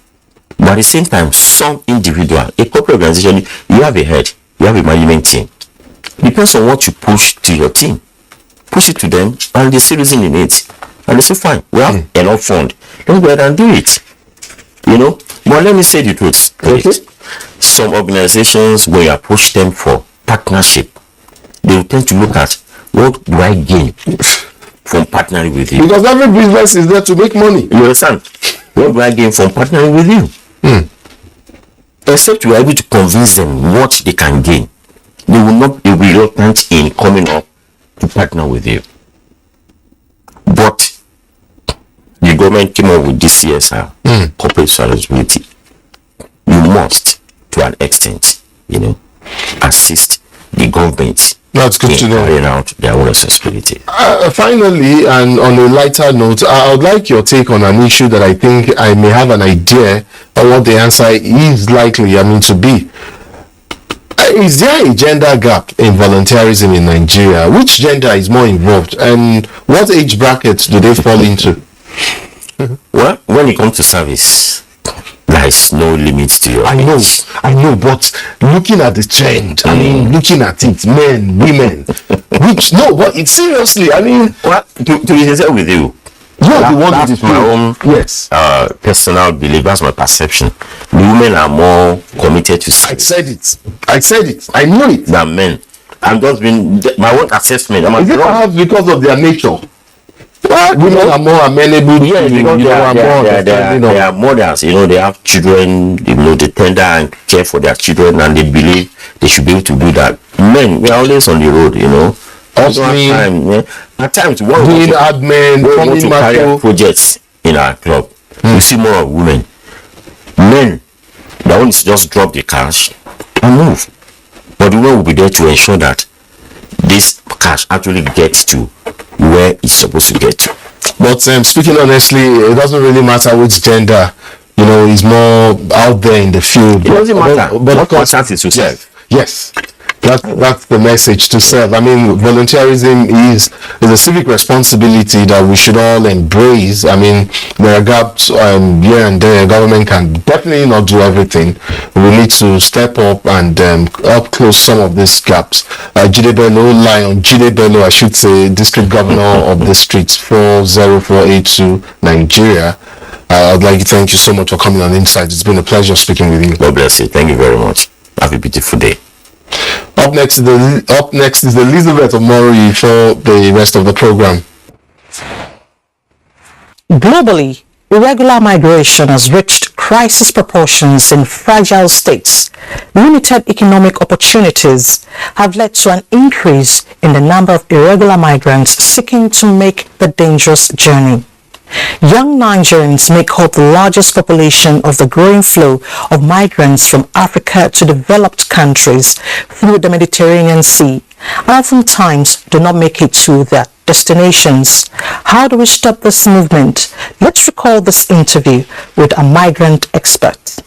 But at the same time, some individual, a corporate organization, you have a head, you have a management team. Depends on what you push to your team. Push it to them and they see reason in it. And they say, fine, we have enough fund. Let's go ahead and do it. But let me say the truth. Okay. Some organizations, when you approach them for partnership, they will tend to look at what do I gain from partnering with you. Because every business is there to make money. You understand? What do I gain from partnering with you? Except you are able to convince them what they can gain. They will not be reluctant in coming up to partner with you. But the government came up with this CSR, corporate responsibility. You must, to an extent, assist the government. That's good to know. Carrying out their own responsibility. Finally, and on a lighter note, I would like your take on an issue that I think I may have an idea of what the answer is likely, to be. Is there a gender gap in volunteerism in Nigeria? Which gender is more involved, and what age brackets do they fall into? Well, when it comes to service, there is no limit to your age. I know, but looking at the trend, looking at it, men, women, but it's seriously, well, to be sincere with you, that's my own personal belief, that's my perception. The women are more committed to service. I said it, I knew it. Than men. I'm just being my own assessment. Is it perhaps because of their nature? Well, women are more amenable. Yes, because they are mothers. They have children. They tender and care for their children, and they believe they should be able to do that. Men, we are always on the road. At times, doing admin, we want to carry out projects in our club. We see more of women. Men, they want to just drop the cash and move. But the women will be there to ensure that this cash actually gets to where it's supposed to get to. But speaking honestly, it doesn't really matter which gender, is more out there in the field. It doesn't matter. But what matters is to serve. Yes. That's the message, to serve. Volunteerism is a civic responsibility that we should all embrace. There are gaps here and there. Government can definitely not do everything. We need to step up and help close some of these gaps. Jide Bello, I should say, District Governor of District 40482, Nigeria. I'd like to thank you so much for coming on Insight. It's been a pleasure speaking with you. God bless you. Thank you very much. Have a beautiful day. Up next is Elizabeth Omori for the rest of the program. Globally, irregular migration has reached crisis proportions in fragile states. Limited economic opportunities have led to an increase in the number of irregular migrants seeking to make the dangerous journey. Young Nigerians make up the largest population of the growing flow of migrants from Africa to developed countries through the Mediterranean Sea, and oftentimes do not make it to their destinations. How do we stop this movement? Let's recall this interview with a migrant expert.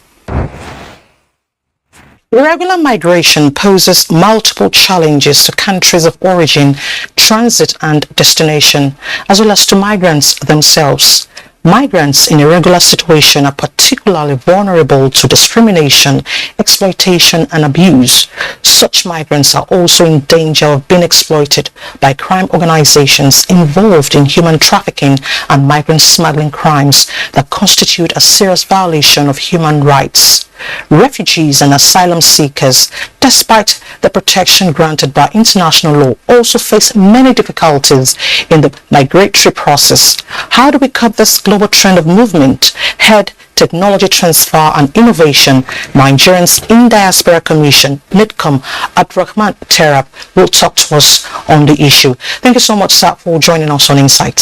Irregular migration poses multiple challenges to countries of origin, transit and destination, as well as to migrants themselves. Migrants in irregular situation are particularly particularly vulnerable to discrimination, exploitation, and abuse. Such migrants are also in danger of being exploited by crime organizations involved in human trafficking and migrant smuggling crimes that constitute a serious violation of human rights. Refugees and asylum seekers, despite the protection granted by international law, also face many difficulties in the migratory process. How do we cut this global trend of movement? Head Technology Transfer and Innovation, Nigerians in Diaspora Commission, NITCOM, Abdurrahman Terab, will talk to us on the issue. Thank you so much, sir, for joining us on Insight.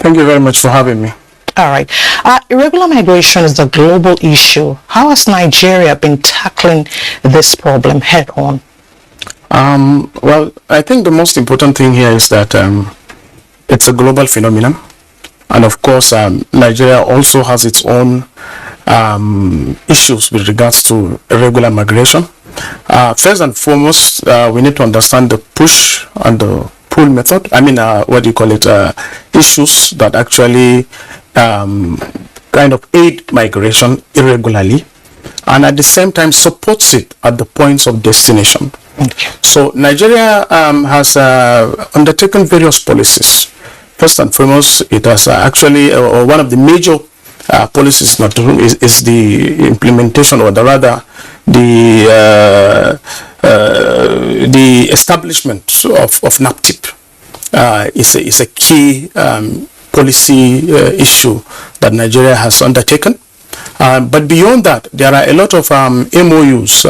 Thank you very much for having me. All right. Irregular migration is a global issue. How has Nigeria been tackling this problem head on? Well, I think the most important thing here is that it's a global phenomenon. And of course, Nigeria also has its own issues with regards to irregular migration. First and foremost, we need to understand the push and the pull method. I mean, what do you call it? Issues that actually kind of aid migration irregularly and at the same time supports it at the points of destination. Okay. So Nigeria has undertaken various policies. First and foremost, it has actually one of the major policies is the implementation, or rather the establishment of NAPTIP is a key policy issue that Nigeria has undertaken. But beyond that, there are a lot of MOUs,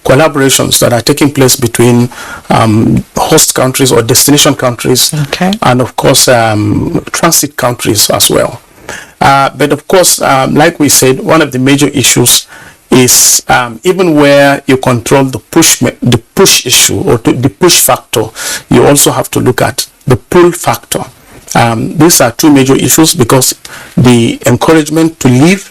collaborations that are taking place between host countries or destination countries, okay, and of course transit countries as well. But of course, like we said, one of the major issues is even where you control the push issue or the push factor, you also have to look at the pull factor. These are two major issues because the encouragement to live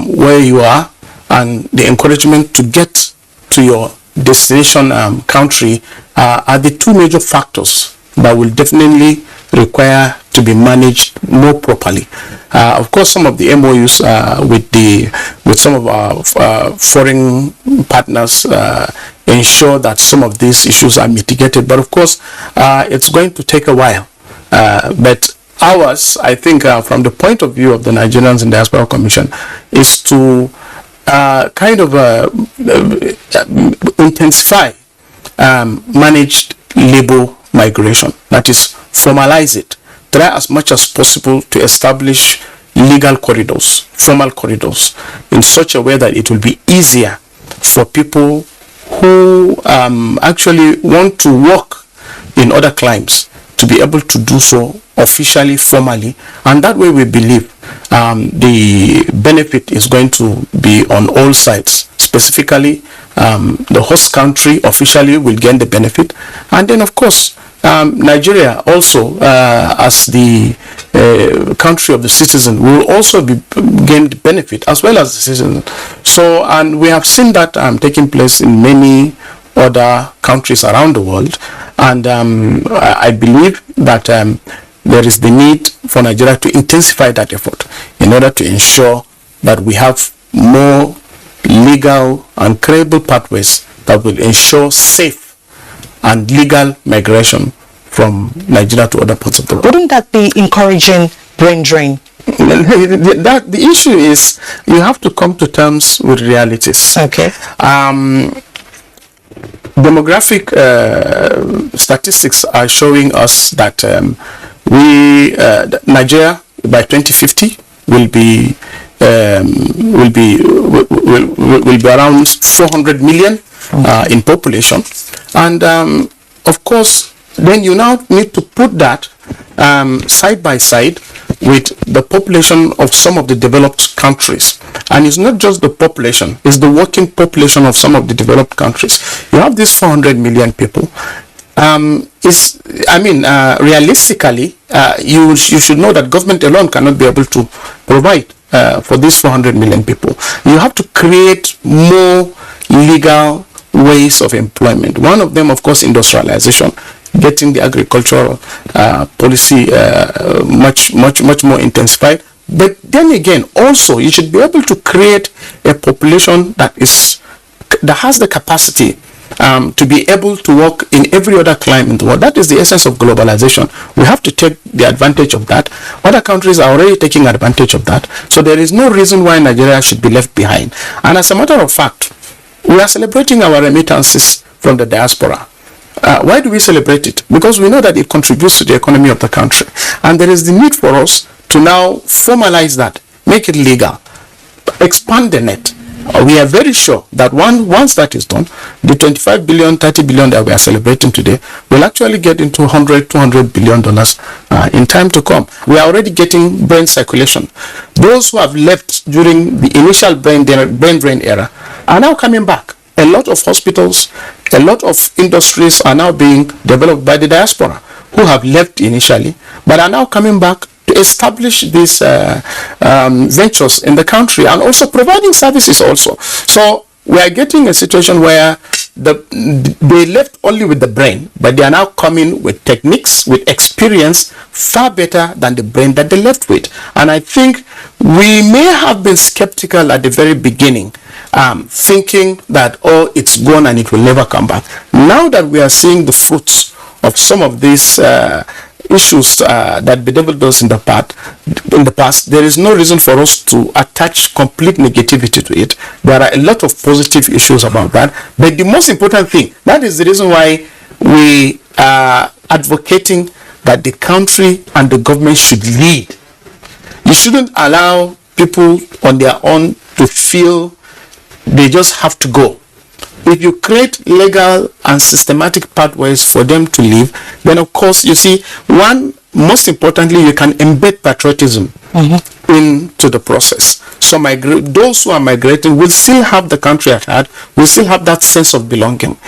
where you are and the encouragement to get to your destination country are the two major factors that will definitely require to be managed more properly. Of course, some of the MOUs with some of our foreign partners ensure that some of these issues are mitigated, but of course it's going to take a while. But ours, I think, from the point of view of the Nigerians in Diaspora Commission, is to kind of intensify managed labor migration. That is, formalize it. Try as much as possible to establish legal corridors, formal corridors, in such a way that it will be easier for people who actually want to work in other climes to be able to do so officially, formally, and that way we believe the benefit is going to be on all sides. Specifically, the host country officially will gain the benefit, and then of course Nigeria also, as the country of the citizen, will also be gain the benefit as well as the citizen. So, and we have seen that taking place in many other countries around the world, and I believe that there is the need for Nigeria to intensify that effort in order to ensure that we have more legal and credible pathways that will ensure safe and legal migration from Nigeria to other parts of the world. Wouldn't that be encouraging brain drain? The issue is you have to come to terms with realities. Okay. Demographic statistics are showing us that Nigeria by 2050 will be around 400 million in population, and of course then you now need to put that side by side with the population of some of the developed countries. And it's not just the population, it's the working population of some of the developed countries. You have these 400 million people. Realistically, you should know that government alone cannot be able to provide for these 400 million people. You have to create more legal ways of employment. One of them, of course, industrialization, getting the agricultural policy much more intensified, But then again, also, you should be able to create a population that has the capacity to be able to work in every other climate in the world. That is the essence of globalization. We have to take the advantage of that. Other countries are already taking advantage of that. So there is no reason why Nigeria should be left behind. And as a matter of fact, we are celebrating our remittances from the diaspora. Why do we celebrate it? Because we know that it contributes to the economy of the country. And there is the need for us to now formalize that, make it legal, expand the net. We are very sure that once that is done, the 25 billion, 30 billion that we are celebrating today will actually get into 200 billion dollars in time to come. We are already getting brain circulation. Those who have left during the initial brain drain era are now coming back. A lot of hospitals, a lot of industries are now being developed by the diaspora who have left initially, but are now coming back to establish these ventures in the country and also providing services also. So we are getting a situation where they left only with the brain, but they are now coming with techniques, with experience far better than the brain that they left with. And I think we may have been skeptical at the very beginning, thinking that, oh, it's gone and it will never come back. Now that we are seeing the fruits of some of these issues that bedeviled us in the past, there is no reason for us to attach complete negativity to it. There are a lot of positive issues about that. But the most important thing, that is the reason why we are advocating that the country and the government should lead. You shouldn't allow people on their own to feel they just have to go. If you create legal and systematic pathways for them to live, then of course, you see, most importantly, you can embed patriotism into the process. So those who are migrating will still have the country at heart, will still have that sense of belonging.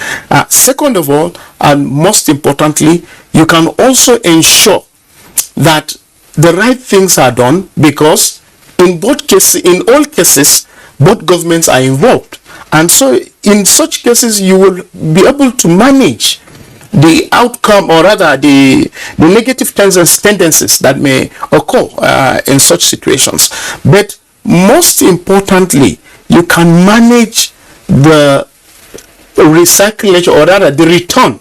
Second of all, and most importantly, you can also ensure that the right things are done, because in all cases, both governments are involved. And so in such cases, you will be able to manage the outcome, or rather the negative tendencies that may occur in such situations. But most importantly, you can manage the recyclage, or rather the return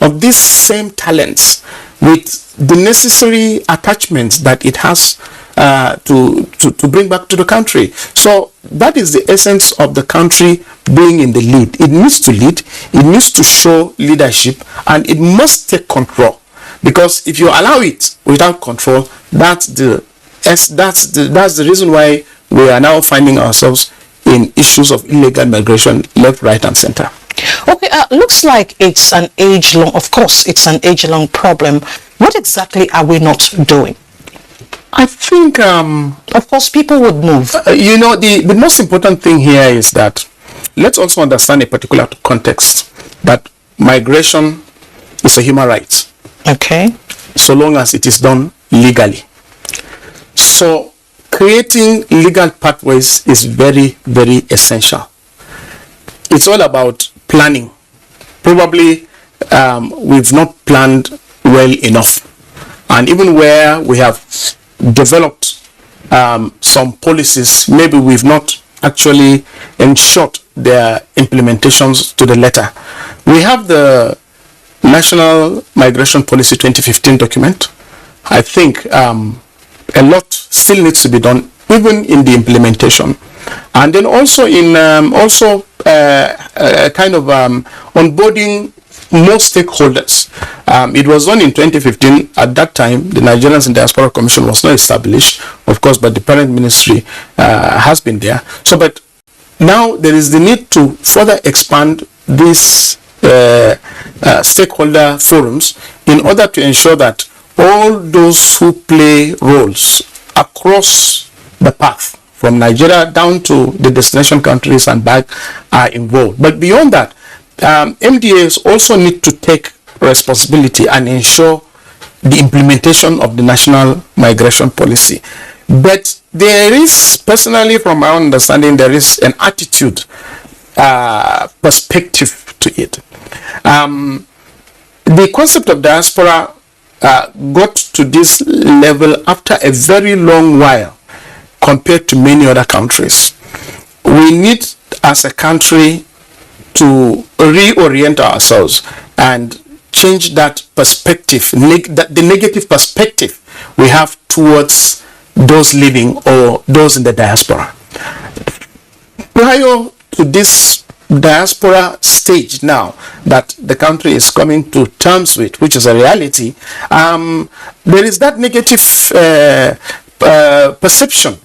of these same talents with the necessary attachments that it has to bring back to the country. So that is the essence of the country being in the lead. It needs to lead, it needs to show leadership, and it must take control. Because if you allow it without control, that's the reason why we are now finding ourselves in issues of illegal migration left, right, and center. Okay, looks like it's an age-long, of course, it's an age-long problem. What exactly are we not doing? I think, of course, people would move. The most important thing here is that let's also understand a particular context, that migration is a human right. Okay. So long as it is done legally. So creating legal pathways is very, very essential. It's all about planning. Probably we've not planned well enough. And even where we have developed some policies, maybe we've not actually ensured their implementations to the letter. We have the National Migration Policy 2015 document. I think a lot still needs to be done, even in the implementation. And then also in onboarding more stakeholders. It was done in 2015. At that time, the Nigerians in Diaspora Commission was not established, of course, but the parent ministry has been there. So, but now there is the need to further expand these stakeholder forums in order to ensure that all those who play roles across the path from Nigeria down to the destination countries and back are involved. But beyond that, MDAs also need to take responsibility and ensure the implementation of the national migration policy. But there is, personally, from my own understanding, there is an attitude perspective to it. The concept of diaspora got to this level after a very long while compared to many other countries. We need, as a country, to reorient ourselves and change that perspective, the negative perspective we have towards those living or those in the diaspora. Prior to this diaspora stage now that the country is coming to terms with, which is a reality, there is that negative perception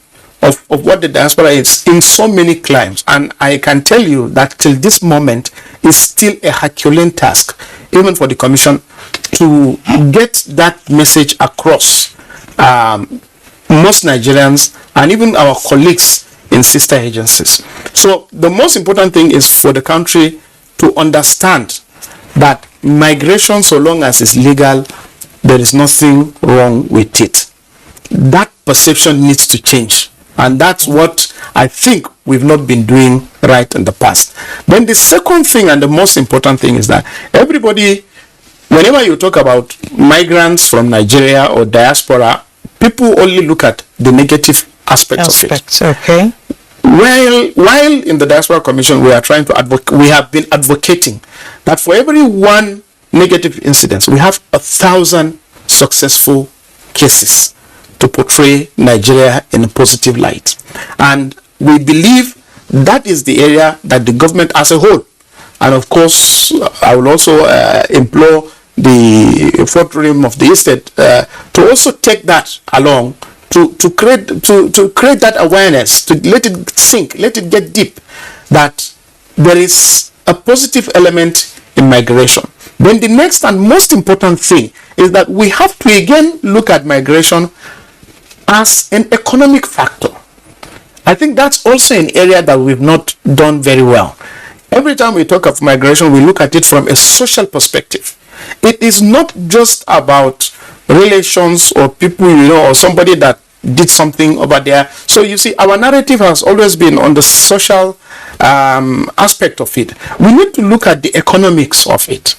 of what the diaspora is in so many climes, and I can tell you that till this moment is still a Herculean task, even for the Commission, to get that message across most Nigerians and even our colleagues in sister agencies. So the most important thing is for the country to understand that migration, so long as it's legal, there is nothing wrong with it. That perception needs to change. And that's what I think we've not been doing right in the past. Then the second thing and the most important thing is that everybody, whenever you talk about migrants from Nigeria or diaspora, people only look at the negative aspects of it. Okay. While in the Diaspora Commission we are trying to we have been advocating that for every one negative incident, we have 1,000 successful cases to portray Nigeria in a positive light. And we believe that is the area that the government as a whole, and of course I will also implore the fourth realm of the estate to also take that along, to create that awareness, to let it sink, let it get deep, that there is a positive element in migration. Then the next and most important thing is that we have to again look at migration as an economic factor. I think that's also an area that we've not done very well. Every time we talk of migration, we look at it from a social perspective. It is not just about relations or people, or somebody that did something over there. So you see, our narrative has always been on the social aspect of it. We need to look at the economics of it.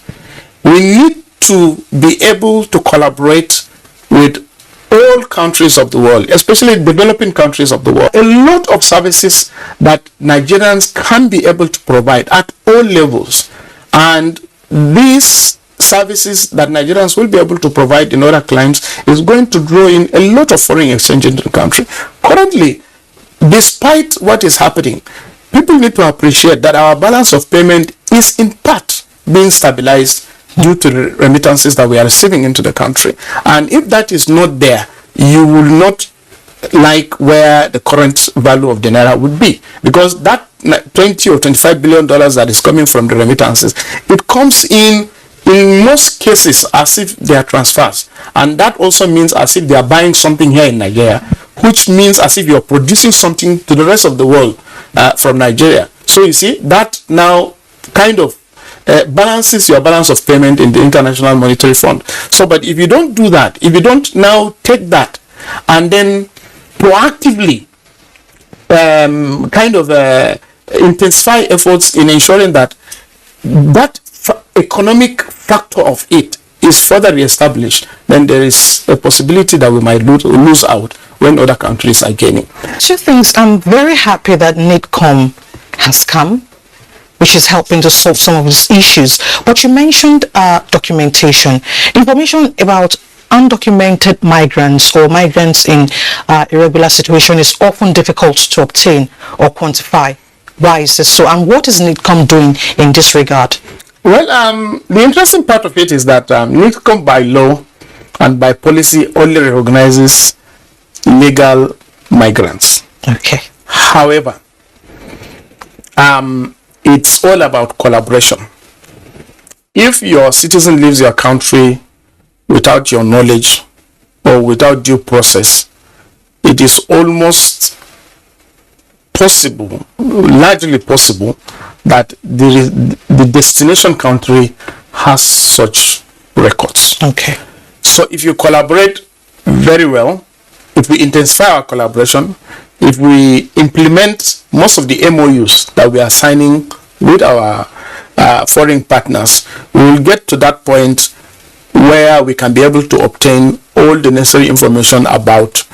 We need to be able to collaborate with all countries of the world, especially developing countries of the world. A lot of services that Nigerians can be able to provide at all levels, and these services that Nigerians will be able to provide in other clients is going to draw in a lot of foreign exchange into the country. Currently, despite what is happening, people need to appreciate that our balance of payment is in part being stabilized due to the remittances that we are receiving into the country. And if that is not there, you will not like where the current value of the naira would be, because that 20 or 25 billion dollars that is coming from the remittances, it comes in most cases as if they are transfers, and that also means as if they are buying something here in Nigeria, which means as if you are producing something to the rest of the world from Nigeria. So you see, that now kind of balances your balance of payment in the International Monetary Fund. So, but if you don't do that, if you don't now take that and then proactively intensify efforts in ensuring that that economic factor of it is further reestablished, then there is a possibility that we might lose out when other countries are gaining. Two things. I'm very happy that NITCOM has come, which is helping to solve some of these issues. But you mentioned documentation. Information about undocumented migrants or migrants in irregular situation is often difficult to obtain or quantify. Why is this so? And what is NITCOM doing in this regard? Well, the interesting part of it is that NITCOM by law and by policy only recognizes legal migrants. Okay. However, it's all about collaboration. If your citizen leaves your country without your knowledge or without due process, it is almost possible, largely possible, that the destination country has such records. Okay. So if you collaborate very well, if we intensify our collaboration, if we implement most of the MOUs that we are signing with our foreign partners, we will get to that point where we can be able to obtain all the necessary information about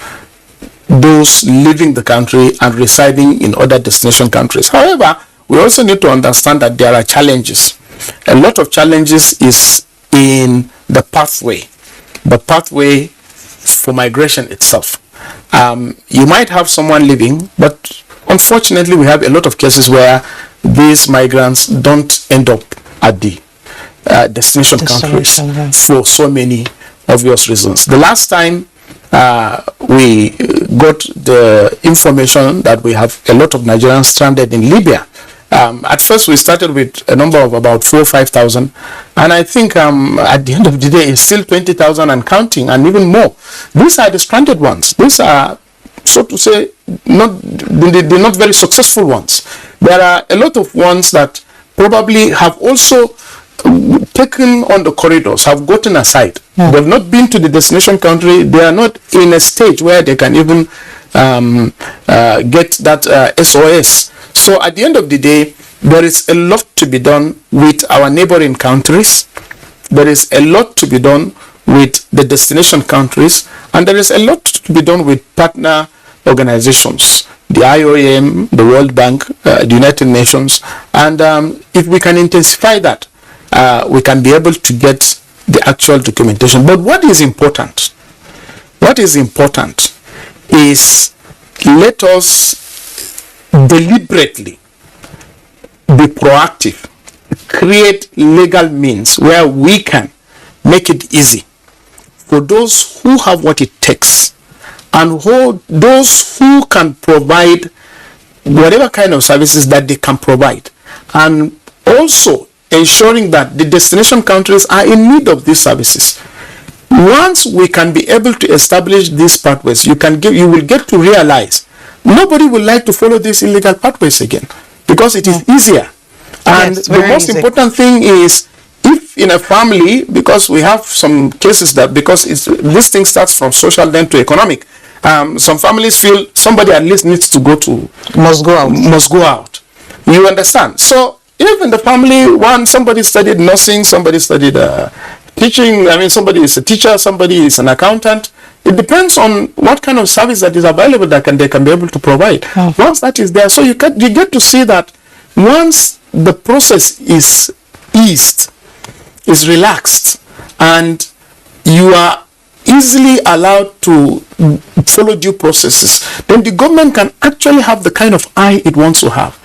those leaving the country and residing in other destination countries. However, we also need to understand that there are challenges. A lot of challenges is in the pathway for migration itself. You might have someone living, but unfortunately we have a lot of cases where these migrants don't end up at the destination countries for so many obvious reasons. The last time we got the information that we have a lot of Nigerians stranded in Libya. At first we started with a number of about 4,000 or 5,000, and I think at the end of the day it's still 20,000 and counting, and even more. These are the stranded ones. These are, so to say, they're not very successful ones. There are a lot of ones that probably have also taken on the corridors, have gotten aside. They've not been to the destination country. They are not in a stage where they can even get that SOS. So at the end of the day, there is a lot to be done with our neighboring countries. There is a lot to be done with the destination countries, and there is a lot to be done with partner organizations, the IOM, the World Bank, the United Nations, and if we can intensify that, we can be able to get the actual documentation. But what is important is, let us deliberately be proactive, create legal means where we can make it easy for those who have what it takes, and those who can provide whatever kind of services that they can provide, and also ensuring that the destination countries are in need of these services. Once we can be able to establish these pathways, you will get to realize nobody would like to follow these illegal pathways again, because it is easier. And the most important thing is, if in a family, because we have some cases that, because this thing starts from social then to economic, some families feel somebody at least needs to must go out. You understand? So if in the family, somebody studied nursing, somebody studied teaching, somebody is a teacher, somebody is an accountant. It depends on what kind of service that is available that they can be able to provide. Once that is there, so you get to see that once the process is eased, is relaxed, and you are easily allowed to follow due processes, then the government can actually have the kind of eye it wants to have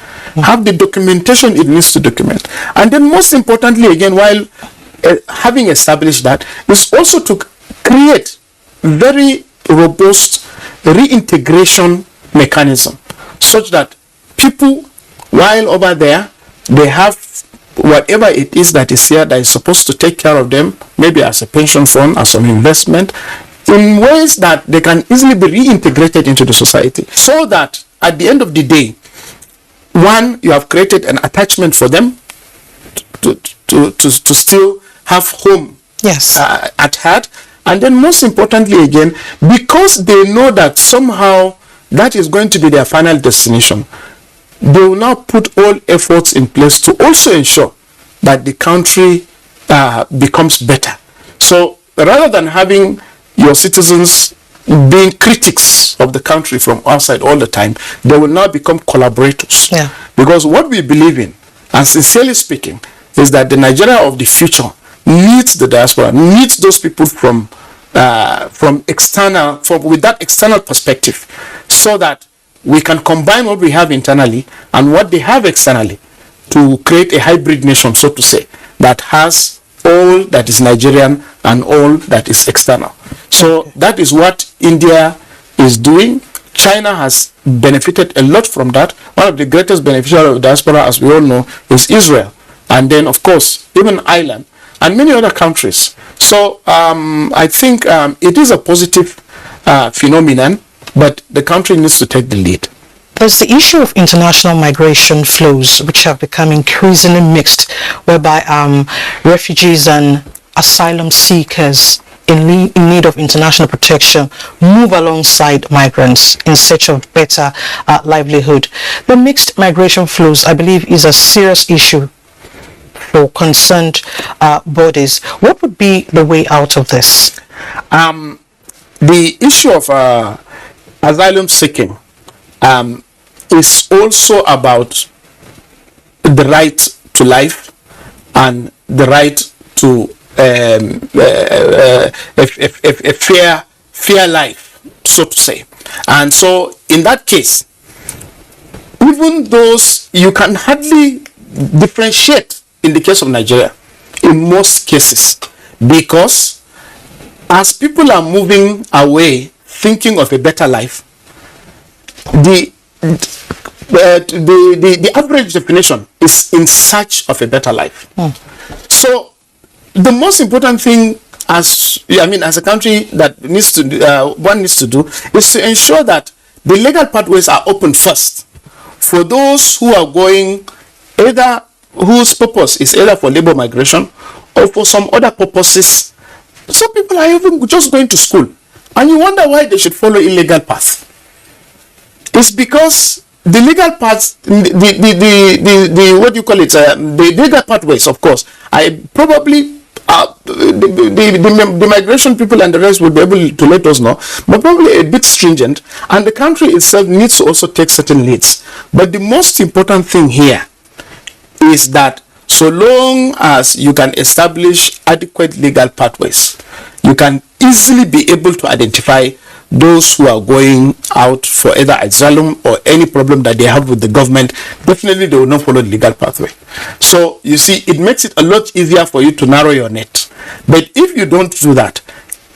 the documentation it needs to document. And then most importantly, again, while having established that, is also to create very robust reintegration mechanism, such that people, while over there, they have whatever it is that is here that is supposed to take care of them, maybe as a pension fund, as an investment, in ways that they can easily be reintegrated into the society, so that at the end of the day, one, you have created an attachment for them to still have home at heart. And then most importantly again, because they know that somehow that is going to be their final destination, they will now put all efforts in place to also ensure that the country becomes better. So rather than having your citizens being critics of the country from outside all the time, they will now become collaborators. Because what we believe in, and sincerely speaking, is that the Nigeria of the future needs the diaspora, needs those people with that external perspective, so that we can combine what we have internally and what they have externally to create a hybrid nation, so to say, that has all that is Nigerian and all that is external. So that is what India is doing. China has benefited a lot from that. One of the greatest beneficiaries of diaspora, as we all know, is Israel. And then, of course, even Ireland and many other countries. So I think it is a positive phenomenon, but the country needs to take the lead. There's the issue of international migration flows, which have become increasingly mixed, whereby refugees and asylum seekers in need of international protection move alongside migrants in search of better livelihood. The mixed migration flows, I believe, is a serious issue for concerned bodies. What would be the way out of this? The issue of asylum seeking is also about the right to life and the right to a fair life, so to say. And so in that case, even those you can hardly differentiate in the case of Nigeria in most cases, because as people are moving away thinking of a better life, the average definition is in search of a better life. So the most important thing as a country that needs to one needs to do is to ensure that the legal pathways are open first for those who are going, either whose purpose is either for labor migration or for some other purposes. Some people are even just going to school, and you wonder why they should follow illegal paths. It's because the legal paths, the what do you call it? The legal pathways, of course, I probably the migration people and the rest will be able to let us know, but probably a bit stringent, and the country itself needs to also take certain leads. But the most important thing here is that so long as you can establish adequate legal pathways, you can easily be able to identify those who are going out for either asylum or any problem that they have with the government. Definitely they will not follow the legal pathway. So you see, it makes it a lot easier for you to narrow your net. But if you don't do that,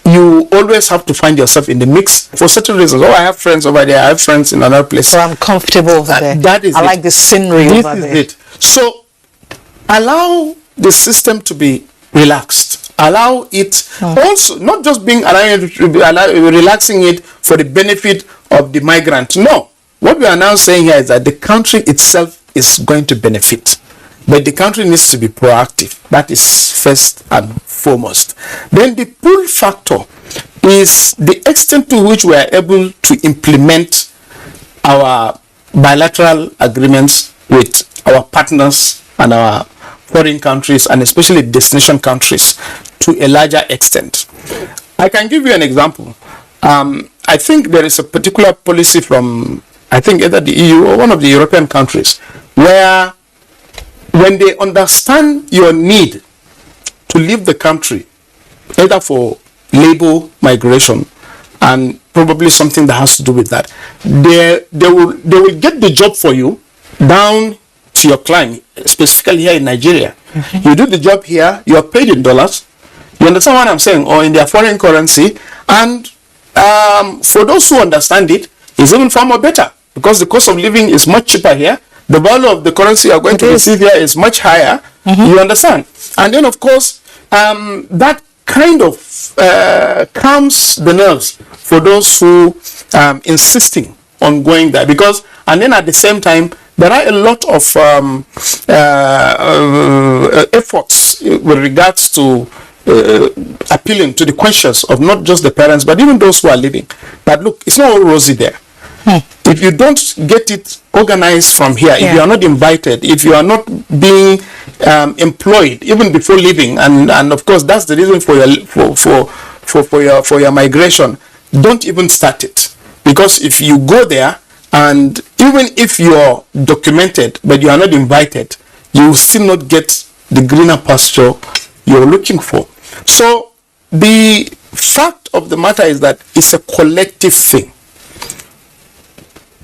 you always have to find yourself in the mix for certain reasons. Oh, I have friends over there, I have friends in another place. So I'm comfortable over there. That is I it. like the scenery This over is there. it. So allow the system to be relaxed. Allow it also, not just being relaxing it for the benefit of the migrant. No. What we are now saying here is that the country itself is going to benefit. But the country needs to be proactive. That is first and foremost. Then the pull factor is the extent to which we are able to implement our bilateral agreements with our partners and our foreign countries, and especially destination countries, to a larger extent. I can give you an example. I think there is a particular policy from, I think, either the EU or one of the European countries, where when they understand your need to leave the country, either for labor migration and probably something that has to do with that, they will get the job for you down to your client, specifically here in Nigeria. You do the job here, you are paid in dollars. You understand what I'm saying? Or in their foreign currency. And for those who understand it, it's even far more better, because the cost of living is much cheaper here. The value of the currency you are going to receive here is much higher. You understand? And then, of course, that kind of calms the nerves for those who insisting on going there. Because, and then at the same time, there are a lot of efforts with regards to appealing to the conscience of not just the parents, but even those who are living. But look, it's not all rosy there. If you don't get it organized from here, if you are not invited, if you are not being employed even before leaving, and of course that's the reason for your migration, don't even start it. Because if you go there, and even if you're documented but you are not invited, you will still not get the greener pasture you're looking for. So the fact of the matter is that it's a collective thing.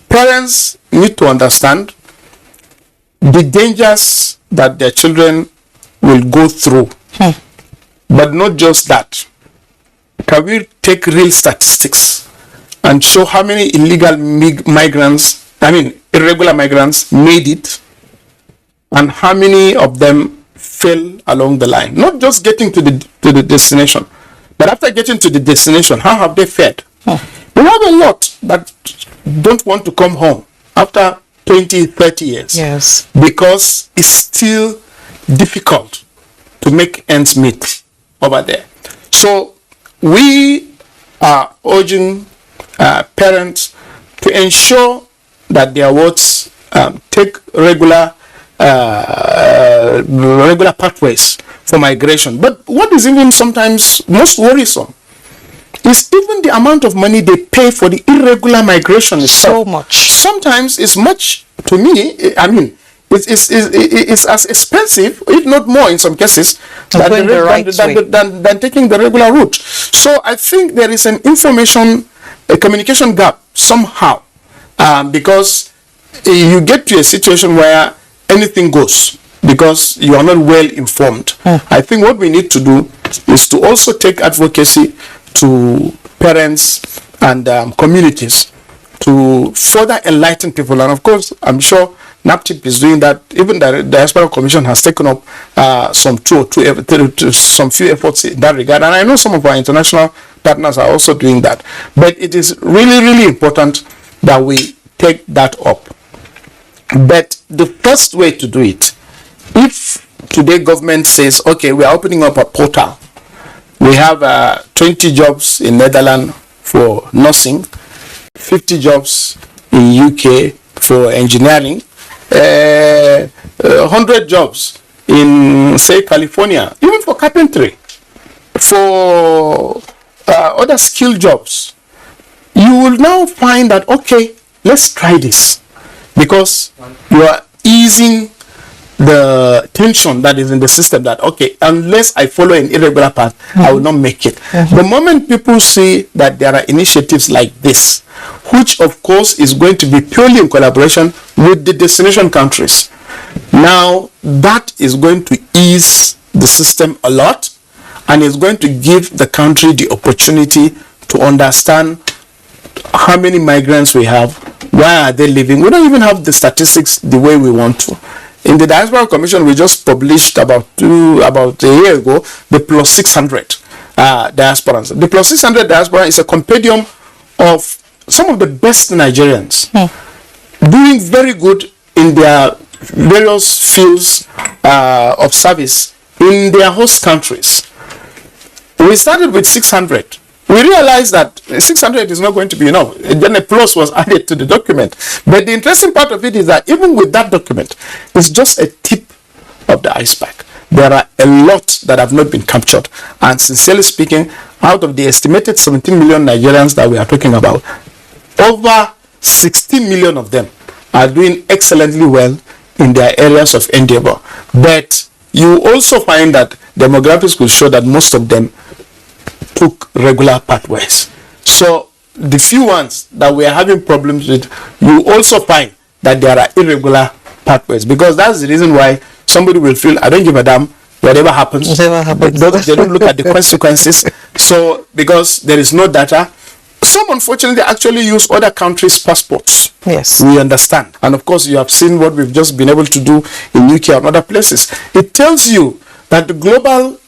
Parents need to understand the dangers that their children will go through. But not just that. Can we take real statistics and show how many illegal irregular migrants made it, and how many of them fell along the line? Not just getting to the destination, but after getting to the destination, how have they fared? We have a lot that don't want to come home after 20, 30 years. Yes. Because it's still difficult to make ends meet over there. So we are urging parents to ensure that their wards take regular pathways for migration. But what is even sometimes most worrisome is even the amount of money they pay for the irregular migration itself. So much. Sometimes it's much, to me, I mean, it's as expensive, if not more in some cases, than taking the regular route. So I think there is an a communication gap somehow, because you get to a situation where anything goes because you are not well informed. I think what we need to do is to also take advocacy to parents and communities to further enlighten people. And of course, I'm sure NAPTIP is doing that. Even the Diaspora Commission has taken up some few efforts in that regard. And I know some of our international partners are also doing that. But it is really, really important that we take that up. But the first way to do it, if today government says, okay, we are opening up a portal, we have 20 jobs in Netherlands for nursing, 50 jobs in UK for engineering, 100 jobs in, say, California, even for carpentry, for other skilled jobs. You will now find that, okay, let's try this, because you are easing the tension that is in the system that, okay, unless I follow an irregular path, I will not make it. The moment people see that there are initiatives like this, which of course is going to be purely in collaboration with the destination countries, now that is going to ease the system a lot, and is going to give the country the opportunity to understand how many migrants we have, why are they living. We don't even have the statistics the way we want to. In the Diaspora Commission, we just published about a year ago the plus 600 diasporans. The plus 600 diaspora is a compendium of some of the best Nigerians doing very good in their various fields of service in their host countries. We started with 600. We realized that 600 is not going to be enough. Then a plus was added to the document. But the interesting part of it is that even with that document, it's just a tip of the iceberg. There are a lot that have not been captured. And sincerely speaking, out of the estimated 17 million Nigerians that we are talking about, over 60 million of them are doing excellently well in their areas of endeavor. But you also find that demographics will show that most of them took regular pathways. So the few ones that we are having problems with, you also find that there are irregular pathways, because that's the reason why somebody will feel, I don't give a damn, whatever happens. They don't look at the consequences. So because there is no data, some unfortunately actually use other countries' passports. Yes, we understand. And of course you have seen what we've just been able to do in UK and other places. It tells you that the global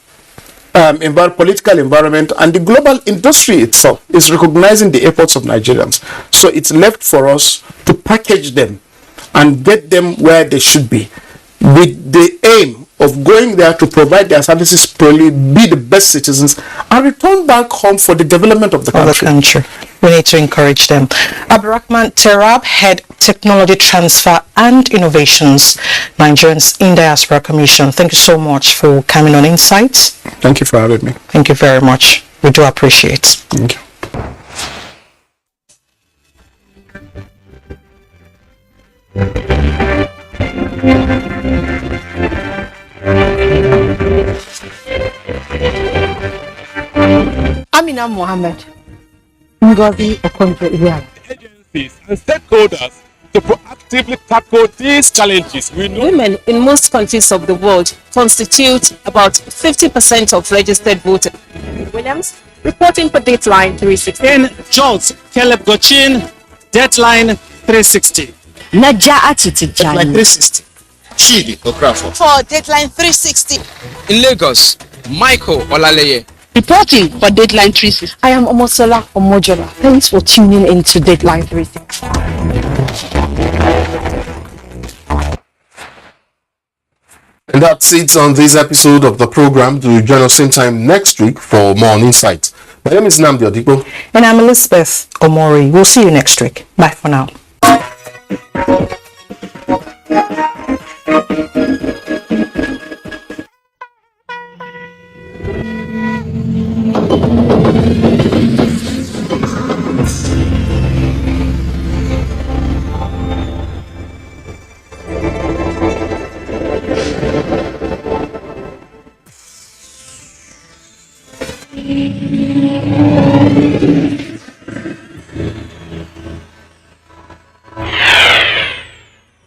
political environment and the global industry itself is recognizing the efforts of Nigerians. So it's left for us to package them and get them where they should be, with the aim of going there to provide their services properly, be the best citizens, and return back home for the development of the country. We need to encourage them. Abdurrahman Terab, Head Technology Transfer and Innovations, Nigerians in Diaspora Commission. Thank you so much for coming on Insights. Thank you for having me. Thank you very much. We do appreciate. Thank you. Amina Mohammed, Ngozi Okonjo-Iweala. Agencies and stakeholders to proactively tackle these challenges. Women in most countries of the world constitute about 50% of registered voters. Williams, reporting for Dateline 360. In Jones, Caleb Gochin, Deadline 360. Najaat Tijani. Deadline 360. Chidi Okrafo. For Deadline 360. In Lagos, Michael Olaleye. Reporting for Deadline 360. I am Omosola Omojola. Thanks for tuning in to Deadline 360. And that's it on this episode of the program. Do join us same time next week for more on Insights. My name is Namdi Odipo. And I'm Elizabeth Omori. We'll see you next week. Bye for now.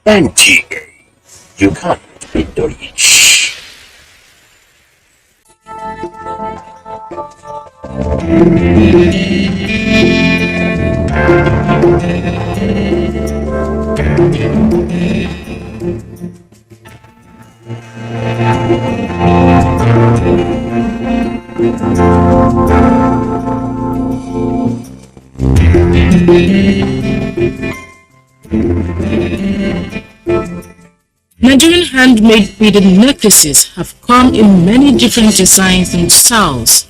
NTA, you can't beat the rich. Nigerian handmade beaded necklaces have come in many different designs and styles.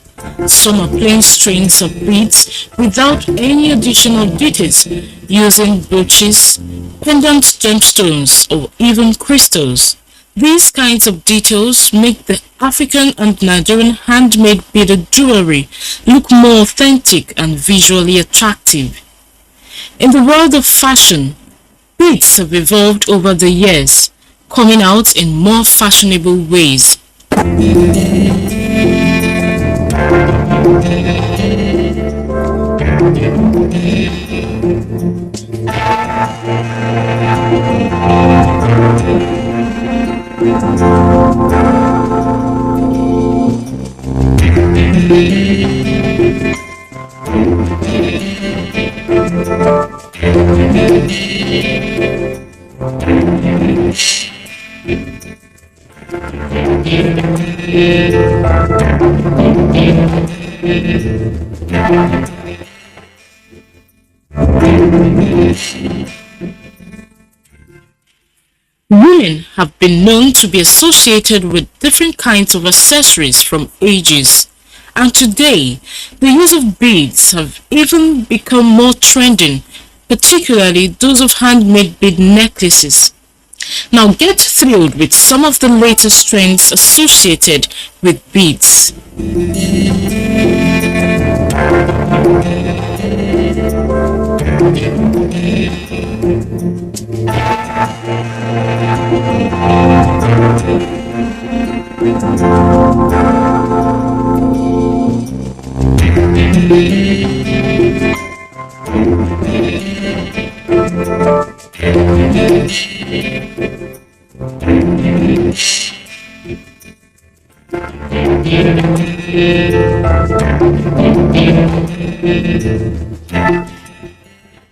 Some are plain strings of beads without any additional details, using brooches, pendant gemstones, or even crystals. These kinds of details make the African and Nigerian handmade beaded jewelry look more authentic and visually attractive. In the world of fashion, beads have evolved over the years, coming out in more fashionable ways. Women have been known to be associated with different kinds of accessories from ages, and today the use of beads have even become more trending, particularly those of handmade bead necklaces. Now get thrilled with some of the latest trends associated with beads.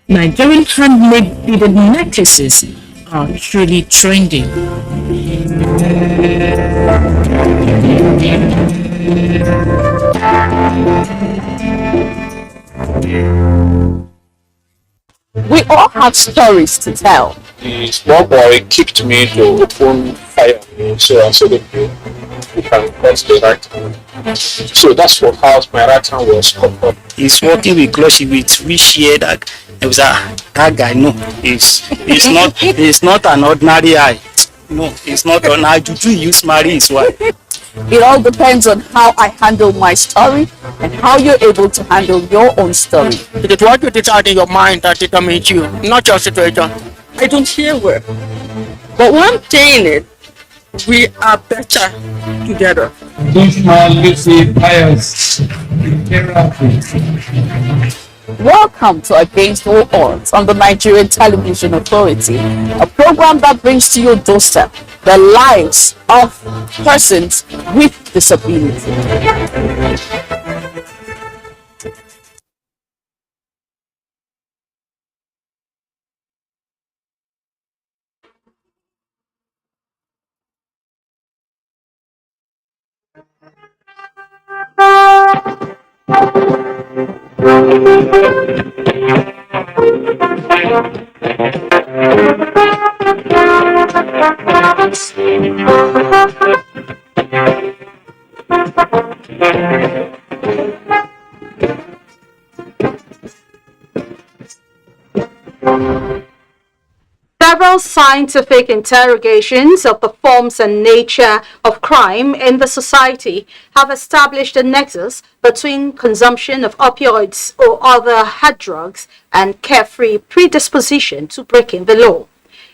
Nigerian handmade beaded necklaces are truly trending. We all have stories to tell. The small boy kicked me to open fire, so I said, okay, you can press the right hand. So that's what how my right hand was cut up. He's working with closely with which year that it was that guy. No, he's not an ordinary eye. No, it's not an eye. Juju use marry his wife. It all depends on how I handle my story and how you're able to handle your own story. It is what you decide in your mind that determines you, not your situation. I don't hear word. But what I'm saying is, we are better together. This man lives in bias. Welcome to Against All Odds on the Nigerian Television Authority, a program that brings to your doorstep the lives of persons with disability. Several scientific interrogations of the forms and nature of crime in the society have established a nexus between consumption of opioids or other hard drugs and carefree predisposition to breaking the law.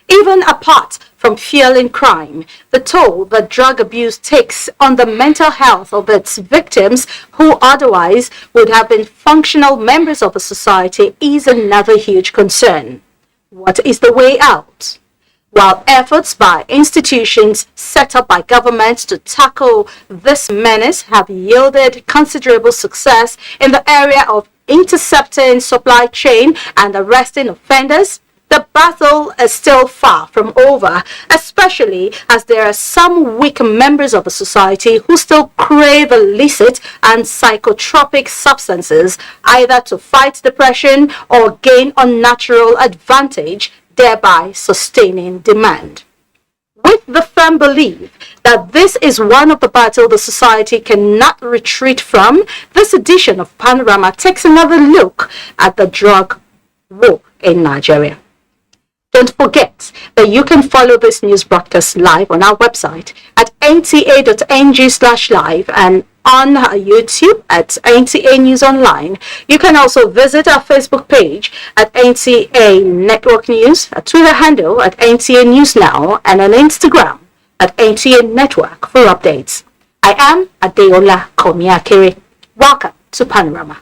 Even apart from fueling crime, the toll that drug abuse takes on the mental health of its victims who otherwise would have been functional members of a society is another huge concern. What is the way out? While efforts by institutions set up by governments to tackle this menace have yielded considerable success in the area of intercepting supply chain and arresting offenders, the battle is still far from over, especially as there are some weak members of the society who still crave illicit and psychotropic substances, either to fight depression or gain unnatural advantage, thereby sustaining demand. With the firm belief that this is one of the battles the society cannot retreat from, this edition of Panorama takes another look at the drug war in Nigeria. Don't forget that you can follow this news broadcast live on our website at nta.ng/live and on YouTube at NTA News Online. You can also visit our Facebook page at NTA Network News, a Twitter handle at NTA News Now, and on Instagram at NTA Network for updates. I am Adeola Komiakere. Welcome to Panorama.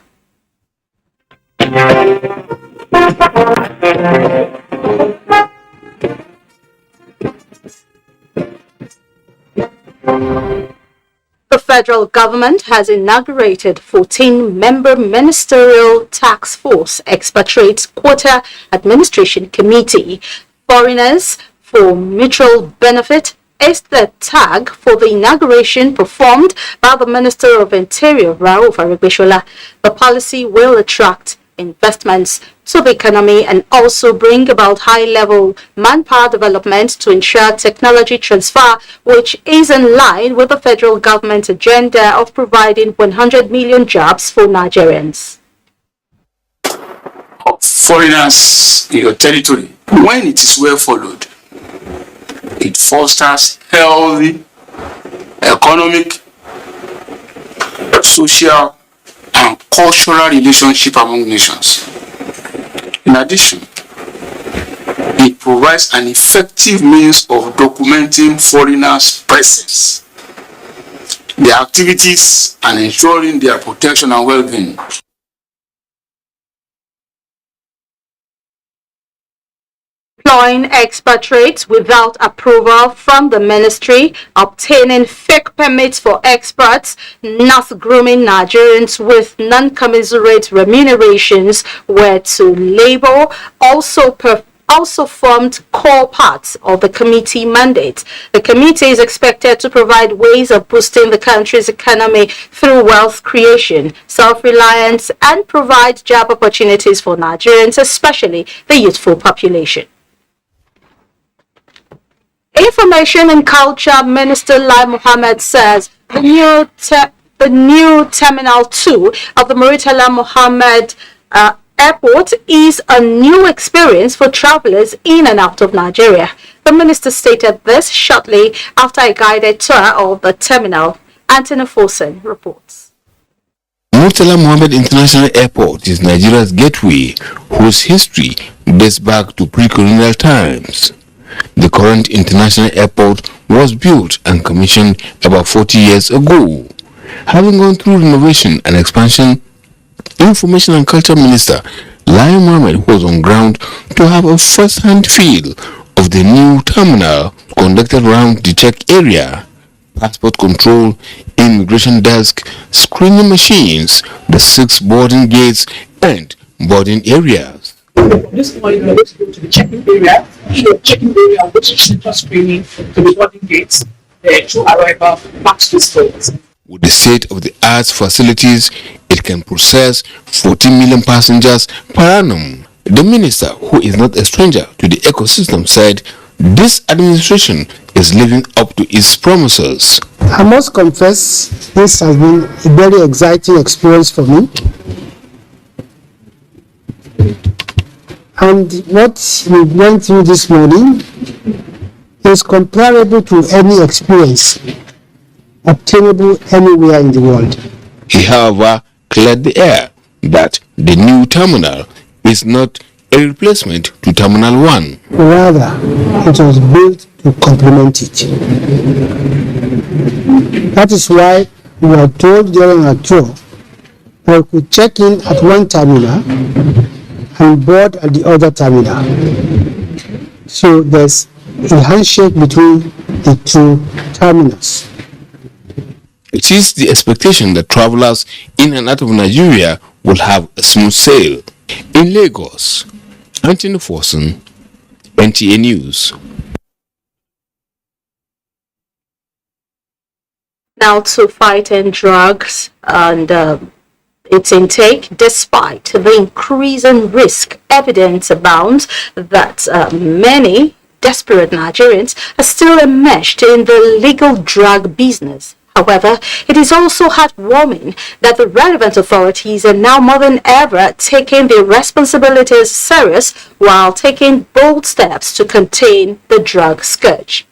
The federal government has inaugurated 14-member Ministerial Task Force Expatriates Quota Administration Committee. Foreigners for Mutual Benefit is the tag for the inauguration performed by the Minister of Interior, Rauf Irregular. The policy will attract investments to the economy and also bring about high-level manpower development to ensure technology transfer, which is in line with the federal government's agenda of providing 100 million jobs for Nigerians. Foreigners in your territory, when it is well followed, it fosters healthy economic, social, and cultural relationship among nations. In addition, it provides an effective means of documenting foreigners' presence, their activities, and ensuring their protection and well-being. Employing expatriates without approval from the ministry, obtaining fake permits for expats, not grooming Nigerians with non-commensurate remunerations were to labor also formed core parts of the committee mandate. The committee is expected to provide ways of boosting the country's economy through wealth creation, self-reliance, and provide job opportunities for Nigerians, especially the youthful population. Information and Culture Minister Lai Mohammed says the new Terminal 2 of the Murtala Mohammed Airport is a new experience for travelers in and out of Nigeria. The minister stated this shortly after a guided tour of the terminal. Anthony Fosen reports. Murtala Mohammed International Airport is Nigeria's gateway, whose history dates back to pre-colonial times. The current international airport was built and commissioned about 40 years ago. Having gone through renovation and expansion, Information and Culture Minister Lai Mohammed was on ground to have a first-hand feel of the new terminal conducted around the check area, passport control, immigration desk, screening machines, the 6 boarding gates, and boarding areas. This morning, we're going to go to the check-in area. The check-in area, which is central screening to the boarding gates, to arrival, back to the stores. With the state-of-the-art facilities, it can process 14 million passengers per annum. The minister, who is not a stranger to the ecosystem, said this administration is living up to its promises. I must confess, this has been a very exciting experience for me. And what we went through this morning is comparable to any experience obtainable anywhere in the world. He, however, cleared the air that the new terminal is not a replacement to Terminal 1. Rather, it was built to complement it. That is why we were told during our tour that we could check in at one terminal and board at the other terminal. So there's a handshake between the two terminals. It is the expectation that travelers in and out of Nigeria will have a smooth sail. In Lagos, Anthony Forson, NTA News. Now to fighting drugs and its intake. Despite the increasing risk, evidence abounds that many desperate Nigerians are still enmeshed in the legal drug business. However, it is also heartwarming that the relevant authorities are now more than ever taking their responsibilities serious while taking bold steps to contain the drug scourge.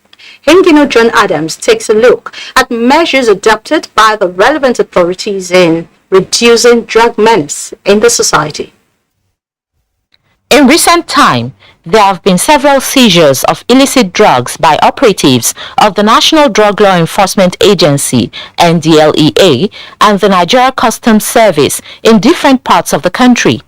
Hingino John Adams takes a look at measures adopted by the relevant authorities in reducing drug menace in the society. In recent time, there have been several seizures of illicit drugs by operatives of the National Drug Law Enforcement Agency, NDLEA, and the Nigeria Customs Service in different parts of the country.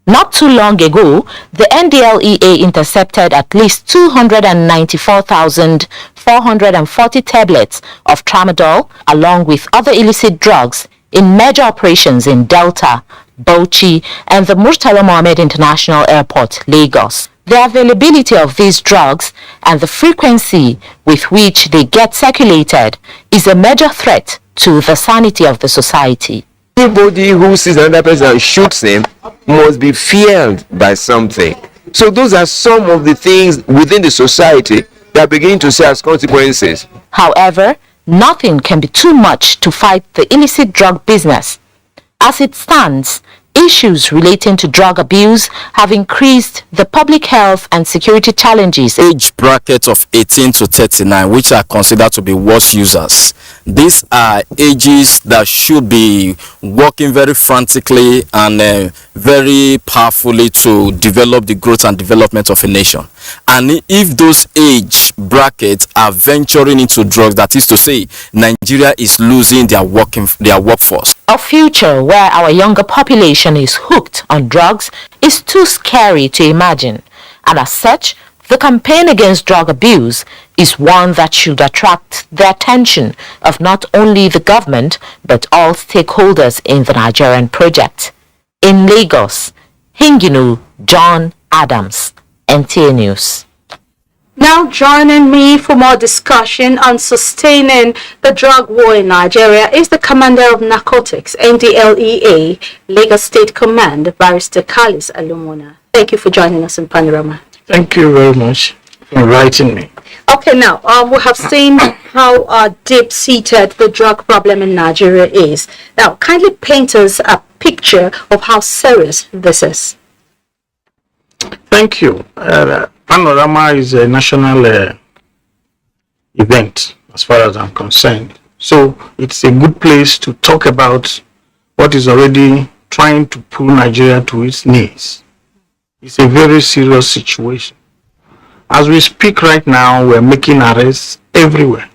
Not too long ago, the NDLEA intercepted at least 294,440 tablets of tramadol along with other illicit drugs in major operations in Delta, Bauchi, and the Murtala Mohammed International Airport, Lagos. The availability of these drugs and the frequency with which they get circulated is a major threat to the sanity of the society. Anybody who sees another person and shoots him must be feared by something. So those are some of the things within the society that are beginning to see as consequences. However, nothing can be too much to fight the illicit drug business. As it stands, issues relating to drug abuse have increased the public health and security challenges. Age bracket of 18 to 39, which are considered to be worst users. These are ages that should be working very frantically and very powerfully to develop the growth and development of a nation. And if those age brackets are venturing into drugs, that is to say, Nigeria is losing their workforce. A future where our younger population is hooked on drugs is too scary to imagine, and as such, the campaign against drug abuse is one that should attract the attention of not only the government but all stakeholders in the Nigerian project. In Lagos, Hingino John Adams, NTA News. Now joining me for more discussion on sustaining the drug war in Nigeria is the Commander of Narcotics, NDLEA, Lagos State Command, Barrister Kalis Alumona. Thank you for joining us in Panorama. Thank you very much for inviting me. Okay, now we have seen how deep-seated the drug problem in Nigeria is. Now, kindly paint us a picture of how serious this is. Thank you. Panorama is a national event as far as I'm concerned. So it's a good place to talk about what is already trying to pull Nigeria to its knees. It's a very serious situation. As we speak right now, we're making arrests everywhere.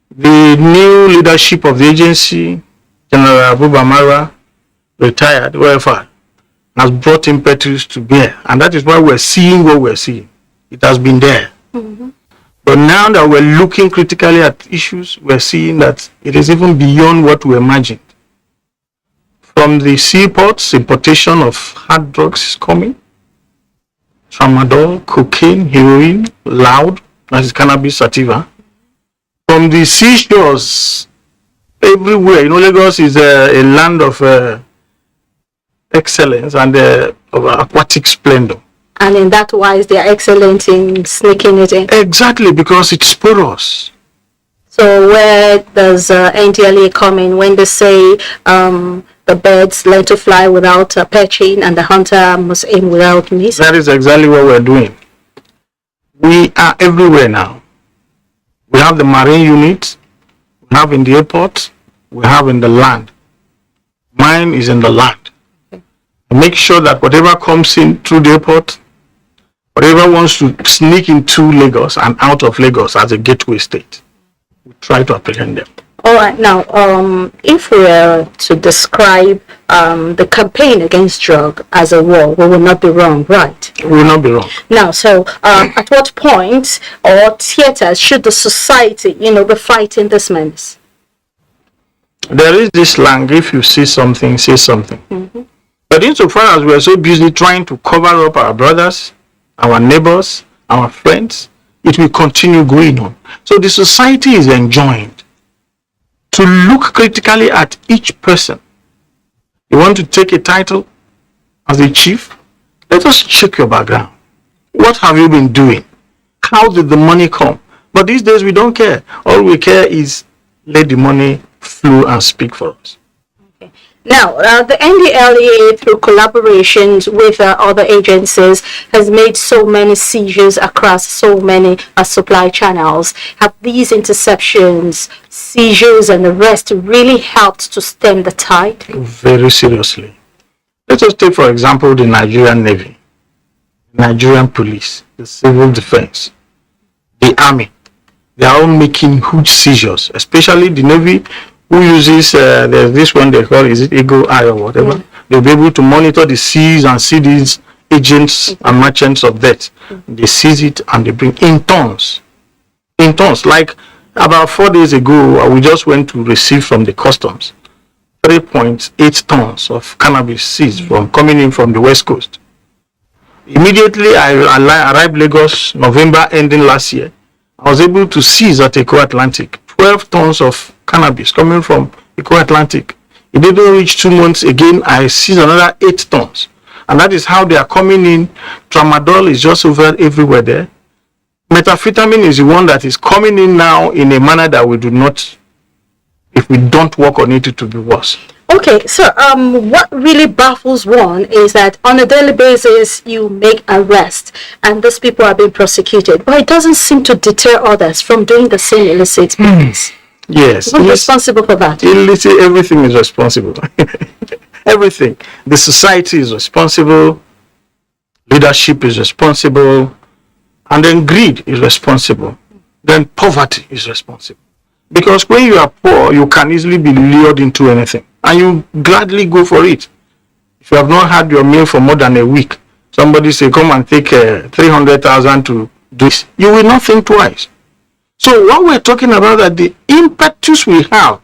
The new leadership of the agency, General Abuja, retired, whoever, has brought impetus to bear. And that is why we're seeing what we're seeing. It has been there. Mm-hmm. But now that we're looking critically at issues, we're seeing that it is even beyond what we imagined. From the seaports, importation of hard drugs is coming. Tramadol, cocaine, heroin, loud, that is cannabis sativa. From the seashores, everywhere. You know, Lagos is a land of excellence and of aquatic splendor. And in that wise, they are excellent in sneaking it in. Exactly, because it's porous. So where does NTLA come in when they say the birds learn to fly without perching and the hunter must aim without miss? That is exactly what we're doing. We are everywhere now. We have the marine unit, we have in the airport, we have in the land. Mine is in the land. The make sure that whatever comes in through the airport, whatever wants to sneak into Lagos and out of Lagos as a gateway state, we try to apprehend them. All right. Now, if we are to describe the campaign against drug as a war, we will not be wrong, right? We will not be wrong. Now, so at what point or theaters should the society, be fighting this menace? There is this slang: if you see something, say something. Mm-hmm. But insofar as we are so busy trying to cover up our brothers, our neighbors, our friends, it will continue going on. So the society is enjoined to look critically at each person. You want to take a title as a chief? Let us check your background. What have you been doing? How did the money come? But these days we don't care. All we care is let the money flow and speak for us. Okay. Now, the NDLEA, through collaborations with other agencies, has made so many seizures across so many supply channels. Have these interceptions, seizures, and arrests really helped to stem the tide? Very seriously. Let us take, for example, the Nigerian Navy, Nigerian Police, the Civil Defense, the Army. They are all making huge seizures, especially the Navy, who uses there's this one they call, is it Eagle Eye or whatever? Mm. They'll be able to monitor the seas and see these agents and merchants of death. They seize it and they bring in tons. Like about 4 days ago, we just went to receive from the customs 3.8 tons of cannabis seized from coming in from the West Coast. Immediately I arrived Lagos, November ending last year. I was able to seize at Eco Atlantic 12 tons of cannabis coming from Eco Atlantic. It didn't reach 2 months again, I seized another 8 tons. And that is how they are coming in. Tramadol is just over everywhere there. Methamphetamine is the one that is coming in now in a manner that we do not, if we don't work on it, it will be worse. Okay, so what really baffles one is that on a daily basis you make arrests and those people are being prosecuted, but it doesn't seem to deter others from doing the same illicit business. Yes. Who's responsible for that? Illicit, everything is responsible. Everything. The society is responsible, leadership is responsible, and then greed is responsible. Then poverty is responsible. Because when you are poor, you can easily be lured into anything, and you gladly go for it. If you have not had your meal for more than a week, somebody say, come and take 300,000 to do this, you will not think twice. So what we're talking about, that the impetus we have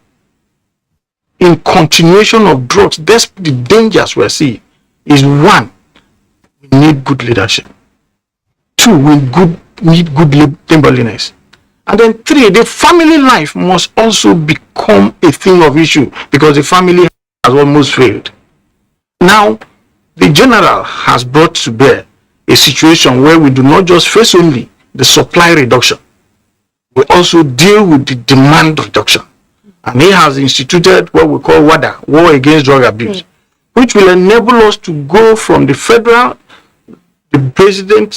in continuation of drugs, despite the dangers we're seeing, is 1, we need good leadership. 2, we need good neighborliness. And then 3, the family life must also become a thing of issue, because the family has almost failed. Now, the general has brought to bear a situation where we do not just face only the supply reduction, we also deal with the demand reduction. And he has instituted what we call WADA, War Against Drug Abuse, which will enable us to go from the federal, the President,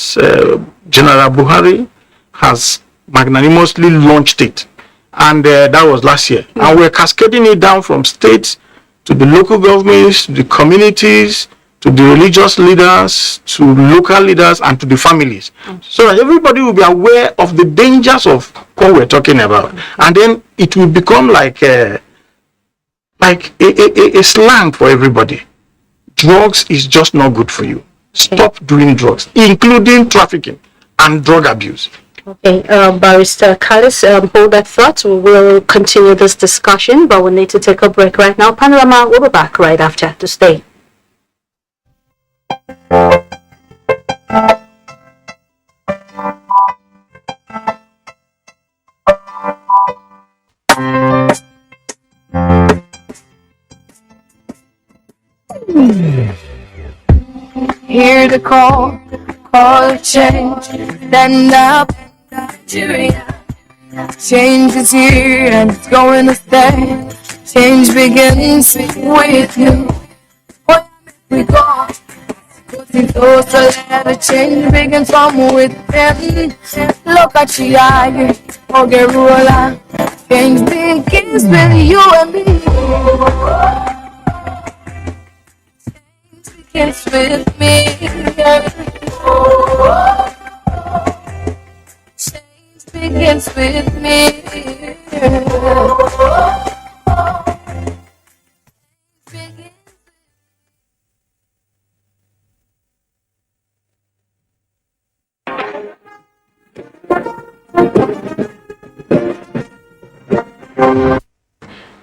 General Buhari, has magnanimously launched it. And that was last year. And we're cascading it down from states to the local governments, to the communities, to the religious leaders, to local leaders, and to the families. So that everybody will be aware of the dangers of what we're talking about. And then it will become like a slang for everybody. Drugs is just not good for you. Stop doing drugs, including trafficking and drug abuse. Okay, Barrister Callis, hold that thought. We will continue this discussion, but we need to take a break right now. Panorama, we'll be back right after. To stay. Hear the call of change, stand up, Nigeria. Change is here and it's going to stay. Change begins with you. Where we go, putting closer, let the change begins from within. Look at the eye, Irregular. Change begins with you and me. begins with me. Change begins with me.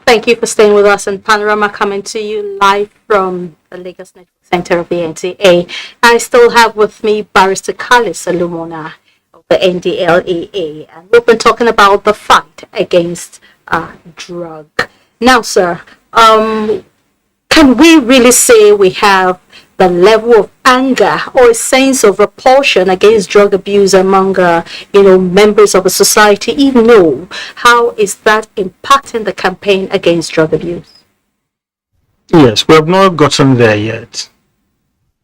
Thank you for staying with us in Panorama, coming to you live from the Lagos Network Center of the NTA. I still have with me Barrister Kali Salumona of the NDLEA, and we've been talking about the fight against drug. Now, sir, can we really say we have the level of anger or a sense of repulsion against drug abuse among, members of a society? Even though, how is that impacting the campaign against drug abuse? Yes, we have not gotten there yet.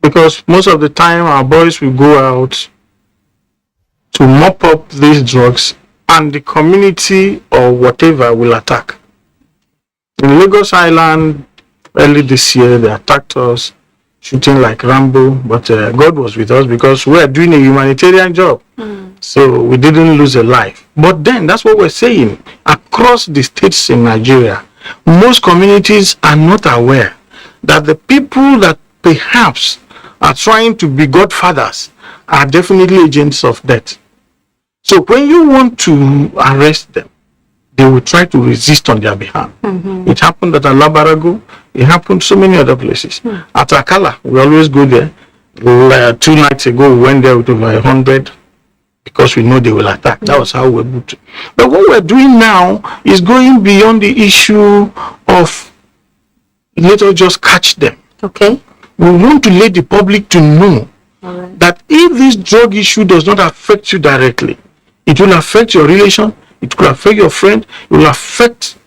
Because most of the time our boys will go out to mop up these drugs and the community or whatever will attack. In Lagos Island, early this year, they attacked us, shooting like Rambo, but God was with us because we are doing a humanitarian job. So we didn't lose a life. But then, that's what we're saying. Across the states in Nigeria, most communities are not aware that the people that perhaps are trying to be godfathers are definitely agents of death. So when you want to arrest them, they will try to resist on their behalf. It happened at Alabarago. It happened so many other places. At Akala, we always go there. 2 nights ago, we went there with over 100 because we know they will attack. That was how we're able to. But what we're doing now is going beyond the issue of let us just catch them. Okay. We want to let the public to know that if this drug issue does not affect you directly, it will affect your relation, it will affect your friend, it will affect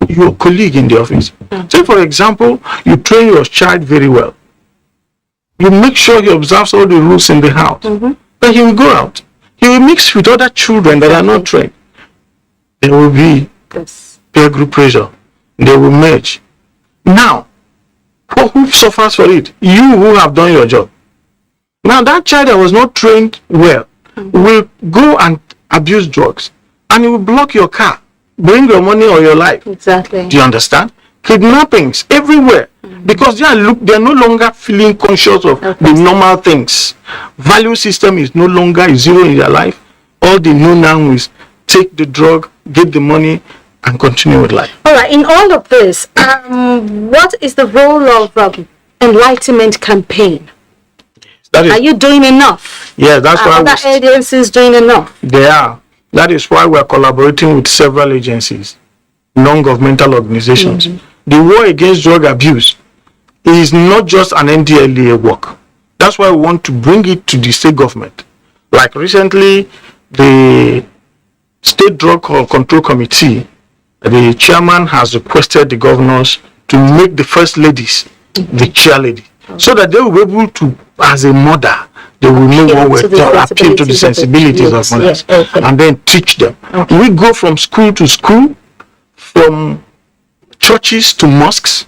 your colleague in the office. Say, for example, you train your child very well. You make sure he observes all the rules in the house. Then he will go out. He will mix with other children that are not trained. There will be peer group pressure. They will merge. Now, who suffers for it? You who have done your job. Now, that child that was not trained well will go and abuse drugs. And it will block your car, bring your money or your life. Exactly. Do you understand? Kidnappings everywhere because they are no longer feeling conscious of the normal things. Value system is no longer zero in their life. All they know now is take the drug, get the money, and continue with life. All right. In all of this, what is the role of enlightenment campaign? Are you doing enough? Yeah, that's why other agencies doing enough. They are. That is why we are collaborating with several agencies, non-governmental organizations. The war against drug abuse is not just an NDLEA work. That's why we want to bring it to the state government. Like recently, the State Drug Control Committee, the chairman has requested the governors to make the first ladies the chair lady, so that they will be able to, as a mother, they will know what we're talking, appeal to the sensibilities of mothers, and then teach them. We go from school to school, from churches to mosques.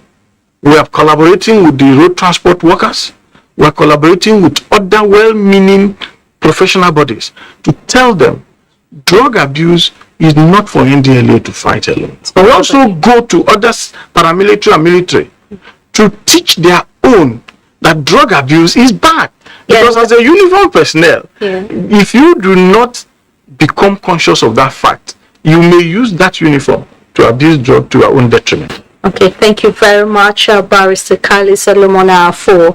We are collaborating with the road transport workers. We are collaborating with other well-meaning professional bodies to tell them drug abuse is not for NDLA to fight alone. We also go to other paramilitary and military to teach their own that drug abuse is bad. Because as a uniform personnel, if you do not become conscious of that fact, you may use that uniform to abuse drug to your own detriment. Okay, thank you very much, Barrister Kali Salumona, for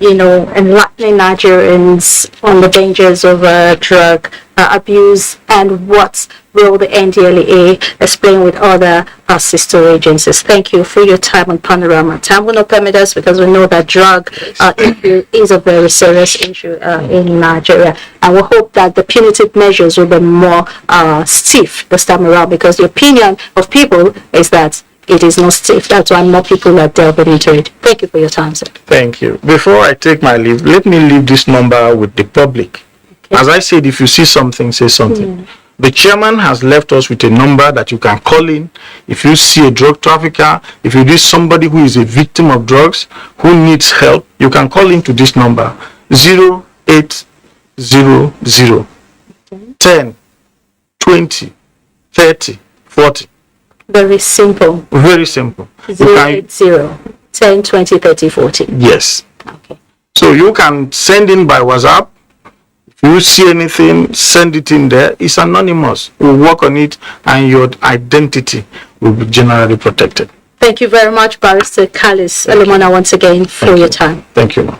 enlightening Nigerians on the dangers of drug abuse and what will the NDLEA explain with other sister agencies. Thank you for your time on Panorama. Time will not permit us because we know that drug issue is a very serious issue in Nigeria, and we hope that the punitive measures will be more stiff this time around, because the opinion of people is that it is not safe. That's why more people are delving into it. Thank you for your time, sir. Thank you. Before I take my leave, let me leave this number with the public. As I said, if you see something, say something. The chairman has left us with a number that you can call in if you see a drug trafficker, if you see somebody who is a victim of drugs, who needs help. You can call in to this number 0800 10 20 30 40. Very simple. Very simple. 080 10 20 30 40. Yes. Okay. So you can send in by WhatsApp. If you see anything, send it in there. It's anonymous. We'll work on it and your identity will be generally protected. Thank you very much, Barrister Kalis Elimona, once again for your time. Thank you.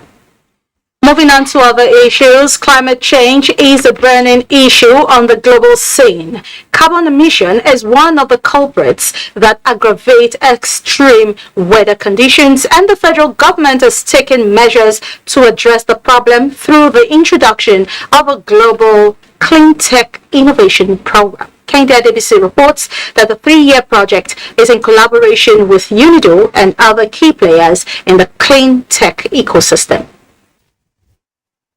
Moving on to other issues, climate change is a burning issue on the global scene. Carbon emission is one of the culprits that aggravate extreme weather conditions, and the federal government has taken measures to address the problem through the introduction of a global clean tech innovation program. Kenya DBC reports that the 3-year project is in collaboration with UNIDO and other key players in the clean tech ecosystem.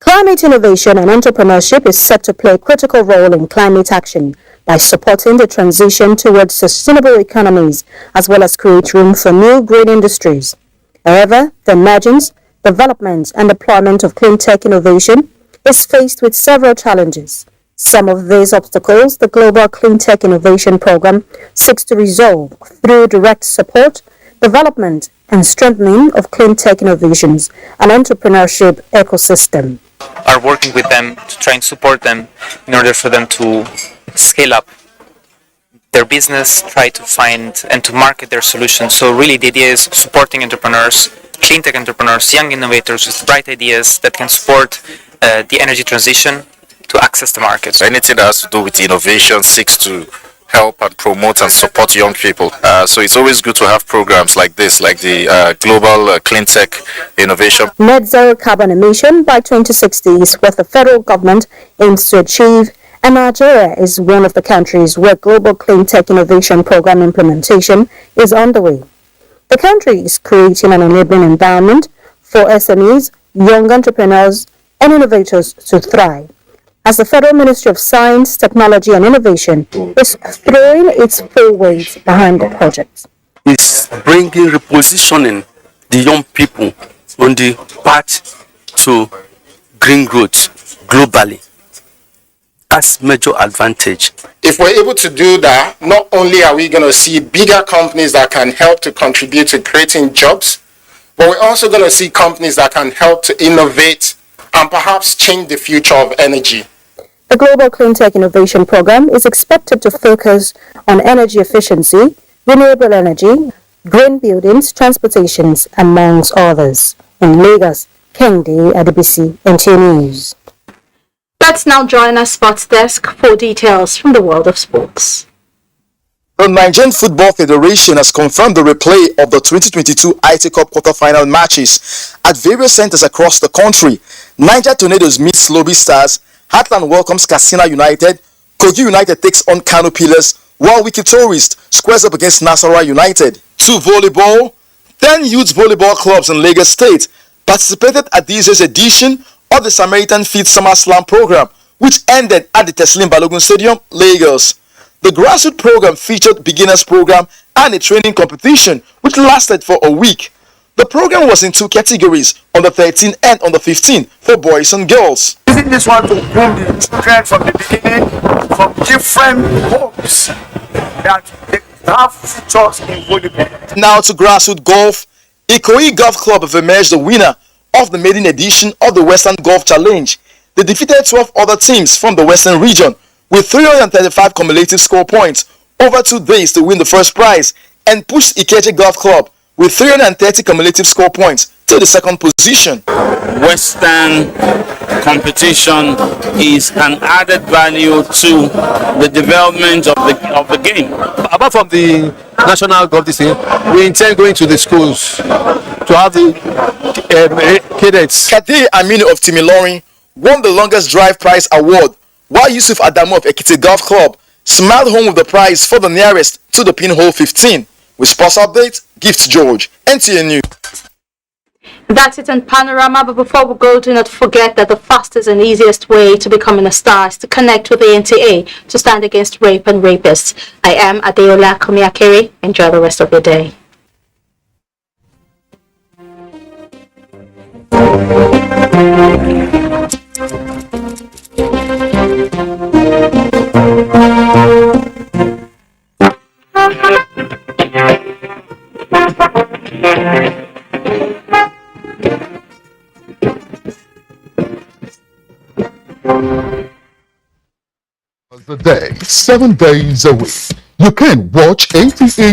Climate innovation and entrepreneurship is set to play a critical role in climate action by supporting the transition towards sustainable economies as well as create room for new green industries. However, the emergence, development and deployment of clean tech innovation is faced with several challenges. Some of these obstacles the Global Clean Tech Innovation Program seeks to resolve through direct support, development and strengthening of clean tech innovations and entrepreneurship ecosystem. Are working with them to try and support them in order for them to scale up their business, try to find and to market their solutions. So really the idea is supporting entrepreneurs, clean tech entrepreneurs, young innovators with bright ideas that can support the energy transition to access the market. Anything that has to do with innovation seeks to help and promote and support young people. So it's always good to have programs like this, like the Global Clean Tech Innovation. Net zero carbon emission by 2060 is what the federal government aims to achieve, and Nigeria is one of the countries where Global Clean Tech Innovation Program implementation is underway. The country is creating an enabling environment for SMEs, young entrepreneurs, and innovators to thrive, as the Federal Ministry of Science, Technology and Innovation is throwing its full weight behind the project. It's bringing, repositioning the young people on the path to green growth globally. That's major advantage. If we're able to do that, not only are we going to see bigger companies that can help to contribute to creating jobs, but we're also going to see companies that can help to innovate and perhaps change the future of energy. The Global Clean Tech Innovation Program is expected to focus on energy efficiency, renewable energy, green buildings, transportations, amongst others. In Lagos, Kende Adebisi, NTA News. Let's now join our sports desk for details from the world of sports. The Nigerian Football Federation has confirmed the replay of the 2022 IT Cup quarter-final matches at various centers across the country. Niger Tornadoes meet Sloby Stars, Heartland welcomes Katsina United, Kogi United takes on Kano Pillars, while Wiki Tourist squares up against Nasarawa United. 2 volleyball, 10 youth volleyball clubs in Lagos State participated at this year's edition of the Samaritan Feet Summer Slam program, which ended at the Teslim Balogun Stadium, Lagos. The grassroots program featured beginners program and a training competition which lasted for a week. The program was in 2 categories, under 13 and under 15 for boys and girls. Using this one to groom the children from the beginning, from different homes that they have futures in volleyball. Now to grassroots golf. Ikoyi Golf Club have emerged the winner of the maiden edition of the Western Golf Challenge. They defeated 12 other teams from the Western region with 335 cumulative score points over 2 days to win the first prize, and pushed Ikeje Golf Club with 330 cumulative score points to the second position. Western competition is an added value to the development of the game. Apart from the national golf this year, we intend going to the schools to have the cadets. Kadir Aminu of Timilorin won the longest drive prize award, while Yusuf Adamu of Ekiti Golf Club smiled home with the prize for the nearest to the pinhole 15. With sports update, Gifts George, NTA News. That's it on Panorama, but before we go, do not forget that the fastest and easiest way to becoming a star is to connect with the NTA to stand against rape and rapists. I am Adeola Komiakere. Enjoy the rest of your day. The day, 7 days a week. You can watch NTA